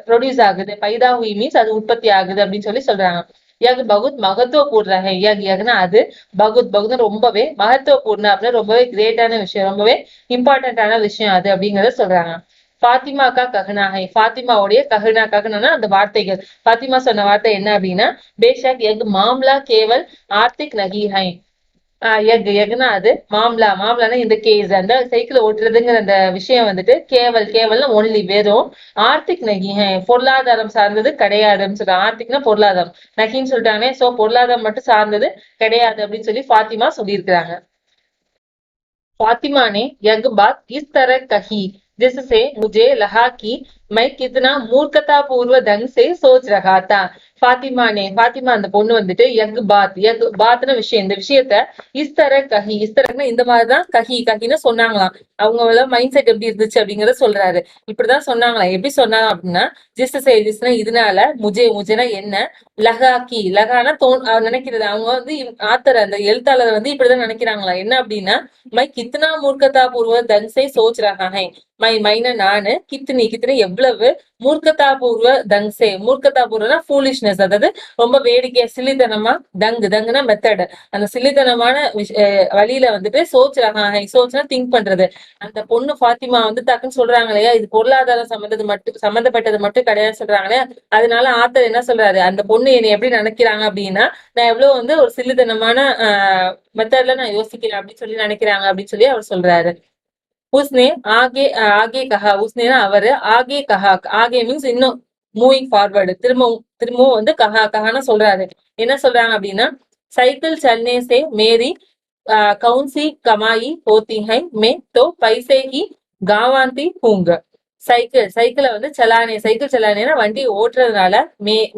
ப்ரொடியூஸ் ஆகுது. பைதா ஹுய் மீன்ஸ் அது உற்பத்தி ஆகுது அப்படின்னு சொல்லி சொல்றாங்க. யக் பகுத் மகத்துவபூர்ண ஹை. யக்னா அது பகுத் ரொம்பவே மகத்துவபூர்ண அப்படின்னா ரொம்பவே கிரேட்டான விஷயம், ரொம்பவே இம்பார்ட்டன்டான விஷயம் அது அப்படிங்கறத சொல்றாங்க. ஃபாத்திமா கா கஹனா ஹை. ஃபாத்திமாவுடைய கஹனா அந்த வார்த்தைகள். ஃபாத்திமா சொன்ன வார்த்தை என்ன அப்படின்னா பேஷக் எக் மாம்லா கேவல் ஆர்த்திக் நகி ஹை. எக்னா அது மாம்லானா இந்த கேஸ் அந்த சைக்கிள் ஓட்டுறதுங்கிற அந்த விஷயம் வந்துட்டு கேவல்னா ஒன்லி வெறும் ஆர்த்திக் நகி பொருளாதாரம் சார்ந்தது கிடையாதுன்னு சொல்றாங்க. ஆர்த்திக்னா பொருளாதாரம், நகின்னு சொல்லிட்டாங்க. சோ பொருளாதாரம் மட்டும் சார்ந்தது கிடையாது அப்படின்னு சொல்லி ஃபாத்திமா சொல்லியிருக்கிறாங்க. फातिमा ने यह बात इस तरह कही जिससे मुझे लगा कि मैं कितना मूर्खतापूर्व ढंग से सोच रहा था. ஃபாத்திமா அந்த பொண்ணு வந்துட்டு யக் பாத்ன விஷயம், இந்த விஷயத்த இஸ்தரக்னா இந்த மாதிரிதான் கஹின்னு சொன்னாங்களாம். அவங்களோட மைண்ட் செட் எப்படி இருந்துச்சு அப்படிங்கறத சொல்றாரு. இப்படிதான் சொன்னாங்களாம். எப்படி சொன்னாங்க அப்படின்னா ஜிஸ்னா இதனால முஜேனா என்ன லகானா நினைக்கிறது. அவங்க வந்து ஆத்தர் அந்த எழுத்தாளர் வந்து இப்படிதான் நினைக்கிறாங்களா என்ன அப்படின்னா மை கித்னா மூர்க்கதா பூர்வ தங் சே சோச் ரஹா ஹை. மைனா நானு கித்னி எவ்வளவு மூர்க்கதா பூர்வ தங்சே மூர்க்கதா பூர்வனா ஃபூலிஷ்னஸ், அதாவது ரொம்ப வேடிக்கையா சிலித்தனமா தங்குனா மெத்தட், அந்த சிலித்தனமான வழியில வந்துட்டு சோச்னா திங்க் பண்றது. அந்த பொண்ணு ஃபாத்திமா வந்து டக்குன்னு சொல்றாங்க இல்லையா, இது பொருளாதாரம் சம்பந்தப்பட்டது மட்டும் கிடையாது சொல்றாங்களே. அதனால ஆத்தர் என்ன சொல்றாரு, அந்த பொண்ணு என்னை எப்படி நினைக்கிறாங்க அப்படின்னா நான் எவ்வளவு வந்து ஒரு சிலித்தனமான மெத்தட்ல நான் யோசிக்கிறேன் அப்படின்னு சொல்லி நினைக்கிறாங்க அப்படின்னு சொல்லி அவர் சொல்றாரு. உஸ்னே ஆகே கஹா. உஸ்னேனா அவரு ஆகே மீன்ஸ் இன்னும் மூவிங் ஃபார்வர்டு திரும்பவும் வந்து கஹான்னு சொல்றாரு. என்ன சொல்றாங்க அப்படின்னா சைக்கிள் சல்னே சே மேரி கவுன்சி கமாயி ஹோத்தி ஹை மே தோ பைசே ஹி காவாந்தி ஹூங்க. சைக்கிளை வந்து சைக்கிள் சலானேனா வண்டி ஓட்டுறதுனால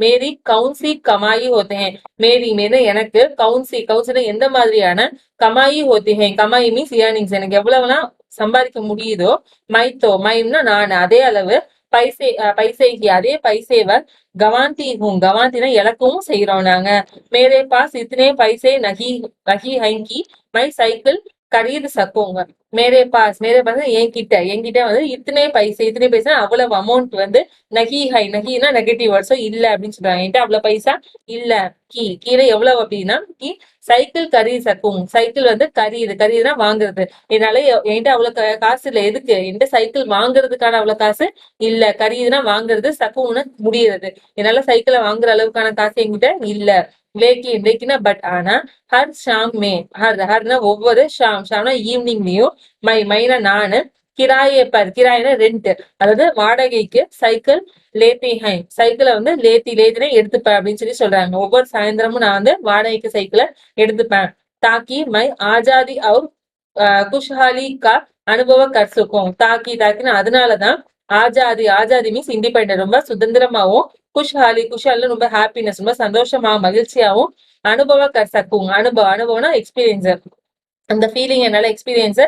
மேரி கவுன்சி கமாயி ஹோத்தே ஹை. மேரி எனக்கு கவுன்சினா எந்த மாதிரியான கமாயி ஹோத்தி ஹை. கமாயி மீன்ஸ் ஏர்னிங்ஸ், எனக்கு எவ்வளவுனா சம்பாதிக்க முடியுதோ மைம்னா நான் அதே அளவு பைசேகி அதே பைசேவர் கவாந்தினா இலக்கவும் செய்யறோம் நாங்க. மேரே பாஸ் இத்தனை பைசே நகி ஹைங்கி மை சைக்கிள் கரீது சக்கோங்க. மேரே பாஸ் என்கிட்ட வந்து இத்தனை பைசா அவ்வளவு அமௌண்ட் வந்து நகி high, Nagina negative word, so இல்ல அப்படின்னு சொல்றாங்க. என்கிட்ட அவ்வளவு பைசா இல்ல. கீழே எவ்வளவு அப்படின்னா சைக்கிள் கரி சக்கும், சைக்கிள் வந்து கரீதுனா வாங்குறது. என்னால என்கிட்ட அவ்வளவு காசு இல்ல. எதுக்கு? என்கிட்ட சைக்கிள் வாங்குறதுக்கான அவ்வளவு காசு இல்ல. கரீதுனா வாங்குறது, சக்கும்னு முடியுறது. என்னால சைக்கிளை வாங்குற அளவுக்கான காசு என்கிட்ட இல்ல. லேக்கினா பட் ஆனா, ஹர் ஷாம் மே, ஹர்னா ஒவ்வொரு, ஷாம்னா ஈவினிங்லயும், மைனா நானு, கிராயினா ரெண்ட், அதாவது வாடகைக்கு சைக்கிள் லேத்தி ஹை, சைக்கிளை வந்து லேத்தினா எடுத்துப்பேன் அப்படின்னு சொல்றாங்க. ஒவ்வொரு சாயந்தரமும் நான் வந்து வாடகைக்கு சைக்கிளை எடுத்துப்பேன். தாக்கி மை ஆஜாதி அவர் குஷ்ஹாலி கா அனுபவ கற்சுக்கும். தாக்கின்னு அதனாலதான் ஆஜாதி மீன்ஸ் இண்டிபெண்டன்ட், ரொம்ப சுதந்திரமாவும், குஷாலின்னு ரொம்ப ஹாப்பினஸ், ரொம்ப சந்தோஷமா மகிழ்ச்சியாவும், அனுபவ கற்சக்கும், அனுபவம்னா எக்ஸ்பீரியன்ஸ், அந்த ஃபீலிங் என்னால எக்ஸ்பீரியன்ஸ்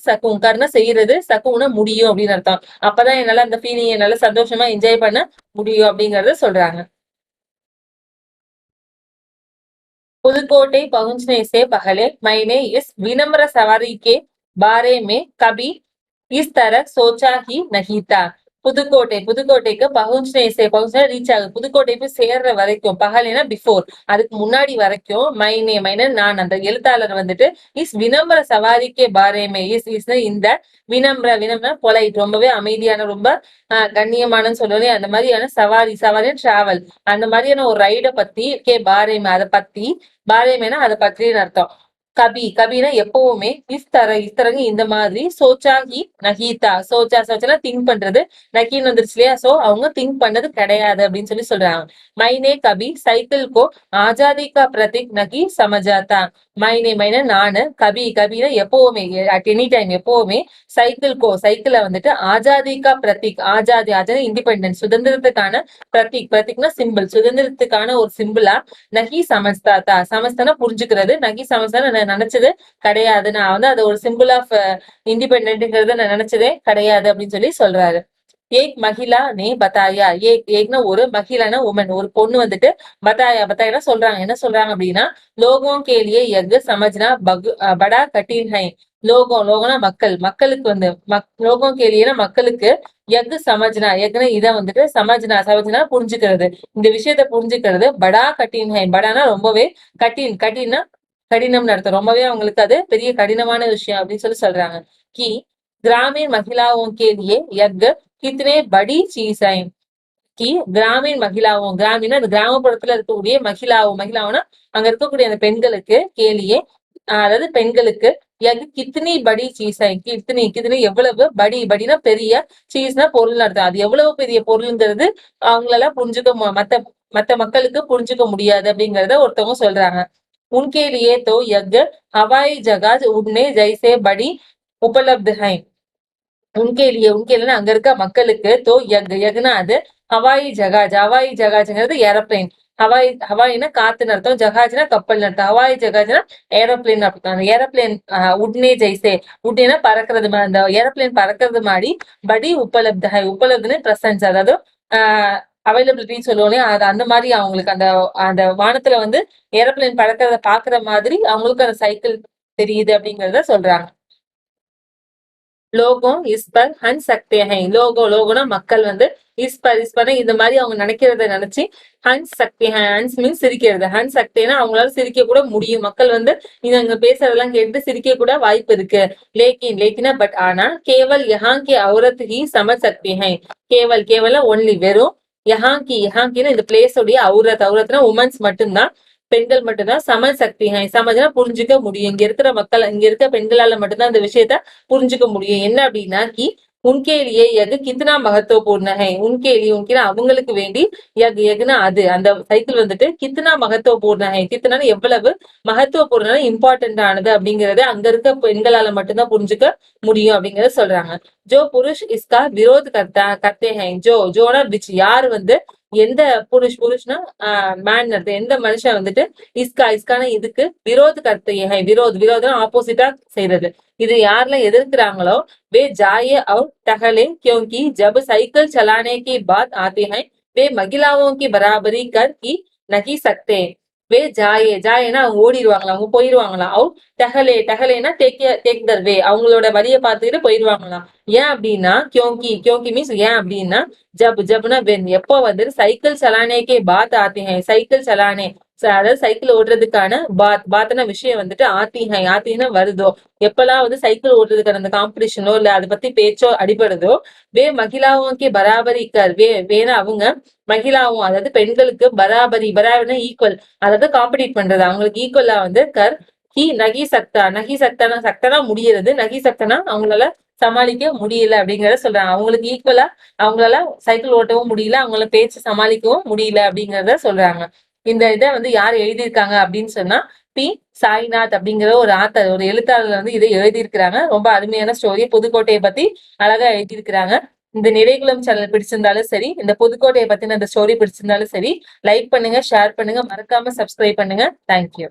சக்கும், கர்னா செய்யறது, சக்கும்னா முடியும் அப்படின்னு அர்த்தம். அப்பதான் என்னால அந்த ஃபீலிங் என்னால சந்தோஷமா என்ஜாய் பண்ண முடியும் அப்படிங்கறத சொல்றாங்க. पुदुकोटे पहुंचने से पहले मैंने इस विनम्र सवारी के बारे में कभी इस तरह सोचा ही नहीं था. புதுக்கோட்டைக்கு பहुंचने ரீச் ஆகுது, புதுக்கோட்டை போய் சேர்ற வரைக்கும், பகலேனா பிஃபோர், அதுக்கு முன்னாடி வரைக்கும், மைனே நான், அந்த எழுத்தாளர் வந்துட்டு இஸ் வினம்ர சவாரிக்கே பாரேமே, இஸ் இந்த வினம்ர பொலைட், ரொம்பவே அமைதியான, ரொம்ப கண்ணியமானன்னு சொல்லுவோம், அந்த மாதிரியான சவாரி டிராவல், அந்த மாதிரியான ஒரு ரைட பத்தி, பாரேமே அதை பத்தி, பாரேமேனா அதை பற்றின்னு அர்த்தம். கபினா எப்பவுமே, இஸ்தரங்க இந்த மாதிரி, சோச்சாகி நகீதா, சோச்சா திங்க் பண்றது, நகின்னு வந்துருச்சு இல்லையா, சோ அவங்க திங்க் பண்ணது கிடையாது அப்படின்னு சொல்றாங்க. மைனே கபி சைக்கிள் கோ ஆஜாதி கா பிரதீக் நகி சமஜாத்தா. மைனே நானு, கபினா எப்பவுமே, அட் எனி டைம் எப்பவுமே, சைக்கிளை வந்துட்டு ஆஜாதி கா பிரதீக், ஆஜாதி இண்டிபெண்டன்ஸ், சுதந்திரத்துக்கான பிரதீக்னா சிம்பிள், சுதந்திரத்துக்கான ஒரு சிம்பிளா, நகி சமஸ்தானா புரிஞ்சுக்கிறது, நகி சமஸ்தான நான் நினைச்சது கிடையாது, நான் வந்து அது ஒரு சிம்பிள் ஆஃப் இண்டிபெண்டன்ட்ங்கிறத நான் நினைச்சதே கிடையாது அப்படின்னு சொல்றாரு. ஏக் மகிழா நே பத்தாயா, ஏக்னா ஒரு, மகிழானா உமன், ஒரு பொண்ணு வந்துட்டு பத்தாயா சொல்றாங்க. என்ன சொல்றாங்க அப்படின்னா, லோகம் கேலியே எக் சமஜ்னா படா கட்டின் ஹை. லோகம்னா மக்களுக்கு வந்து, லோகம் கேலியனா மக்களுக்கு, எக்னா இதை வந்துட்டு சமஜ்னா புரிஞ்சுக்கிறது, இந்த விஷயத்த புரிஞ்சுக்கிறது, படா கட்டின் ஹை, படானா ரொம்பவே, கட்டின்னா கடினம்னு அர்த்தம், ரொம்பவே அவங்களுக்கு அது பெரிய கடினமான விஷயம் அப்படின்னு சொல்றாங்க. கி கிராமீण महिलाओं के लिए यज्ञ कितने बड़ी चीज है. கி கிராமீண் மகிழாவும், கிராமீணா அந்த கிராமப்புறத்துல இருக்கக்கூடிய மகிழாவும்னா அங்க இருக்கக்கூடிய அந்த பெண்களுக்கு, கேலியே அதாவது பெண்களுக்கு, கித்தனி படி சீஸ், கித்தனி எவ்வளவு, படினா பெரிய, சீஸ்னா பொருள் அர்த்தம், அது எவ்வளவு பெரிய பொருள்ங்கிறது அவங்களால புரிஞ்சுக்க மத்த மக்களுக்கு புரிஞ்சுக்க முடியாது அப்படிங்கறத ஒருத்தவங்க சொல்றாங்க. उनके लिए तो यज्ञ हवाई जहाज उड़ने जैसे बड़ी उपलब्ध है. உன்கே அங்க இருக்க மக்களுக்கு, தோ யக்னா அது, ஹவாய் ஜகாஜ்ங்கிறது ஏரோப்ளைன், ஹவாய்னா காத்துன்னு அர்த்தம், ஜகாஜ்னா கப்பல் அர்த்தம், ஹவாய் ஜகாஜ்னா ஏரோப்ளைன் அர்த்தம். அந்த ஏரோப்ளைன் உட்னே ஜெய்சே, உட்னேனா பறக்கிறது, அந்த ஏரோப்ளைன் பறக்கிறது மாதிரி, படி உப்பலப்துன்னு பிரசன்ஸ், அதாவது அவைலபிலிட்டின்னு சொல்லுவோம், அது அந்த மாதிரி அவங்களுக்கு அந்த அந்த வானத்துல வந்து ஏரோப்ளைன் பறக்கிறத பாக்குற மாதிரி அவங்களுக்கு அந்த சைக்கிள் தெரியுது அப்படிங்கறத சொல்றாங்க. லோகம் இஸ்பர் ஹன் சக்தே ஹை, லோகோனா மக்கள் வந்து, இஸ்பர் இந்த மாதிரி அவங்க நினைக்கிறத நினைச்சு, ஹன்ஸ் சக்தி ஹன்ஸ் மீன்ஸ் சிரிக்கிறது, ஹன் சக்தேனா அவங்களால சிரிக்க கூட முடியும், மக்கள் வந்து இங்க பேசுறதெல்லாம் கேட்டு சிரிக்க கூட வாய்ப்பு இருக்கு. லேக்கினா பட் ஆனா, கேவல் யஹா கே அவுரத் ஹி சமஜ் சக்தி ஹை, கேவல்னா ஒன்லி வெறும், யஹாங்கின்னு இந்த பிளேஸ் உடைய அவுரத்னா உமன்ஸ் மட்டும்தான், பெண்கள் மட்டும்தான், சமஜ் சக்தி ஹை, சமஜ்னா புரிஞ்சுக்க முடியும், இங்க இருக்கிற மக்கள், இங்க இருக்க பெண்களால மட்டும்தான் இந்த விஷயத்த புரிஞ்சுக்க முடியும். என்ன அப்படின்னா, உன்கேலியே எது கித்தனா மகத்துவபூர்ண ஹை, உன்கேலியே அவங்களுக்கு வேண்டி, எகுனா அது, அந்த சைக்கிள் வந்துட்டு கித்தனா மகத்துவபூர்ண ஹை, கித்தனா எவ்வளவு மகத்துவபூர்ண இம்பார்ட்டன்ட் ஆனது அப்படிங்கறத அங்க இருக்க பெண்களால மட்டும்தான் புரிஞ்சுக்க முடியும் அப்படிங்கறத சொல்றாங்க. ஜோ புருஷ் இஸ்கா விரோத் கர்த்தே ஹை, ஜோனா விச், யாரு வந்து, எந்த புருஷ்னா மேன் அர்த்தம், எந்த மனுஷன் வந்துட்டு, இஸ்கான இதுக்கு, விரோத் கர்த்தே ஹை, விரோதம் ஆப்போசிட்டா செய்யறது, இது யாரெல்லாம் எதிர்க்கிறாங்களோ, वे जाए और टहले क्योंकि जब साइकिल चलाने की बात आती है वे महिलाओं की बराबरी कर ही नहीं सकते. வே ஜாயே ஜாயேனா அவங்க ஓடிடுவாங்களா, அவங்க போயிருவாங்களாம். அவுட் டஹலே டஹலேனா டேக் தர் வே, அவங்களோட வழியை பார்த்துக்கிட்டு போயிருவாங்களாம். ஏன் அப்படின்னா கியோங்கி கியோங்கி மீன்ஸ் ஏன் அப்படின்னா ஜப்னா வென், எப்போ வந்து சைக்கிள் சலானேக்கே பாத் ஆத்தி ஹை, சைக்கிள் சலானே அதாவது சைக்கிள் ஓட்டுறதுக்கான பாத்னா விஷயம் வந்துட்டு ஆத்தி ஹை, ஆத்தினா வருதோ, எப்பெல்லாம் வந்து சைக்கிள் ஓட்டுறதுக்கான அந்த காம்படிஷனோ இல்ல அதை பத்தி பேச்சோ அடிபடுதோ, வே மகிழாவுக்கே பராபரி கர், வேணா அவங்க மகிழாவும் அதாவது பெண்களுக்கு பராபரினா ஈக்குவல், அதாவது காம்படிட் பண்றது, அவங்களுக்கு ஈக்குவலா வந்து கர் ஹி நகி சக்தா, நகி சக்தானா சக்தனா முடியறது, நகி சக்தனா அவங்களால சமாளிக்க முடியல அப்படிங்கறத சொல்றாங்க. அவங்களுக்கு ஈக்குவலா அவங்களால சைக்கிள் ஓட்டவும் முடியல, அவங்களால பேச்சு சமாளிக்கவும் முடியல அப்படிங்கறத சொல்றாங்க. இந்த இதை வந்து யார் எழுதியிருக்காங்க அப்படின்னு சொன்னா பி சாய்நாத் அப்படிங்கிற ஒரு ஆத்தர், ஒரு எழுத்தாளர் வந்து இதை எழுதியிருக்கிறாங்க. ரொம்ப அருமையான ஸ்டோரி, புதுக்கோட்டையை பத்தி அழகா எழுதியிருக்கிறாங்க. இந்த நிறைகுளம் சேனல் பிடிச்சிருந்தாலும் சரி, இந்த புதுக்கோட்டையை பத்தின இந்த ஸ்டோரி பிடிச்சிருந்தாலும் சரி, லைக் பண்ணுங்க, ஷேர் பண்ணுங்க, மறக்காம சப்ஸ்கிரைப் பண்ணுங்க. தேங்க்யூ.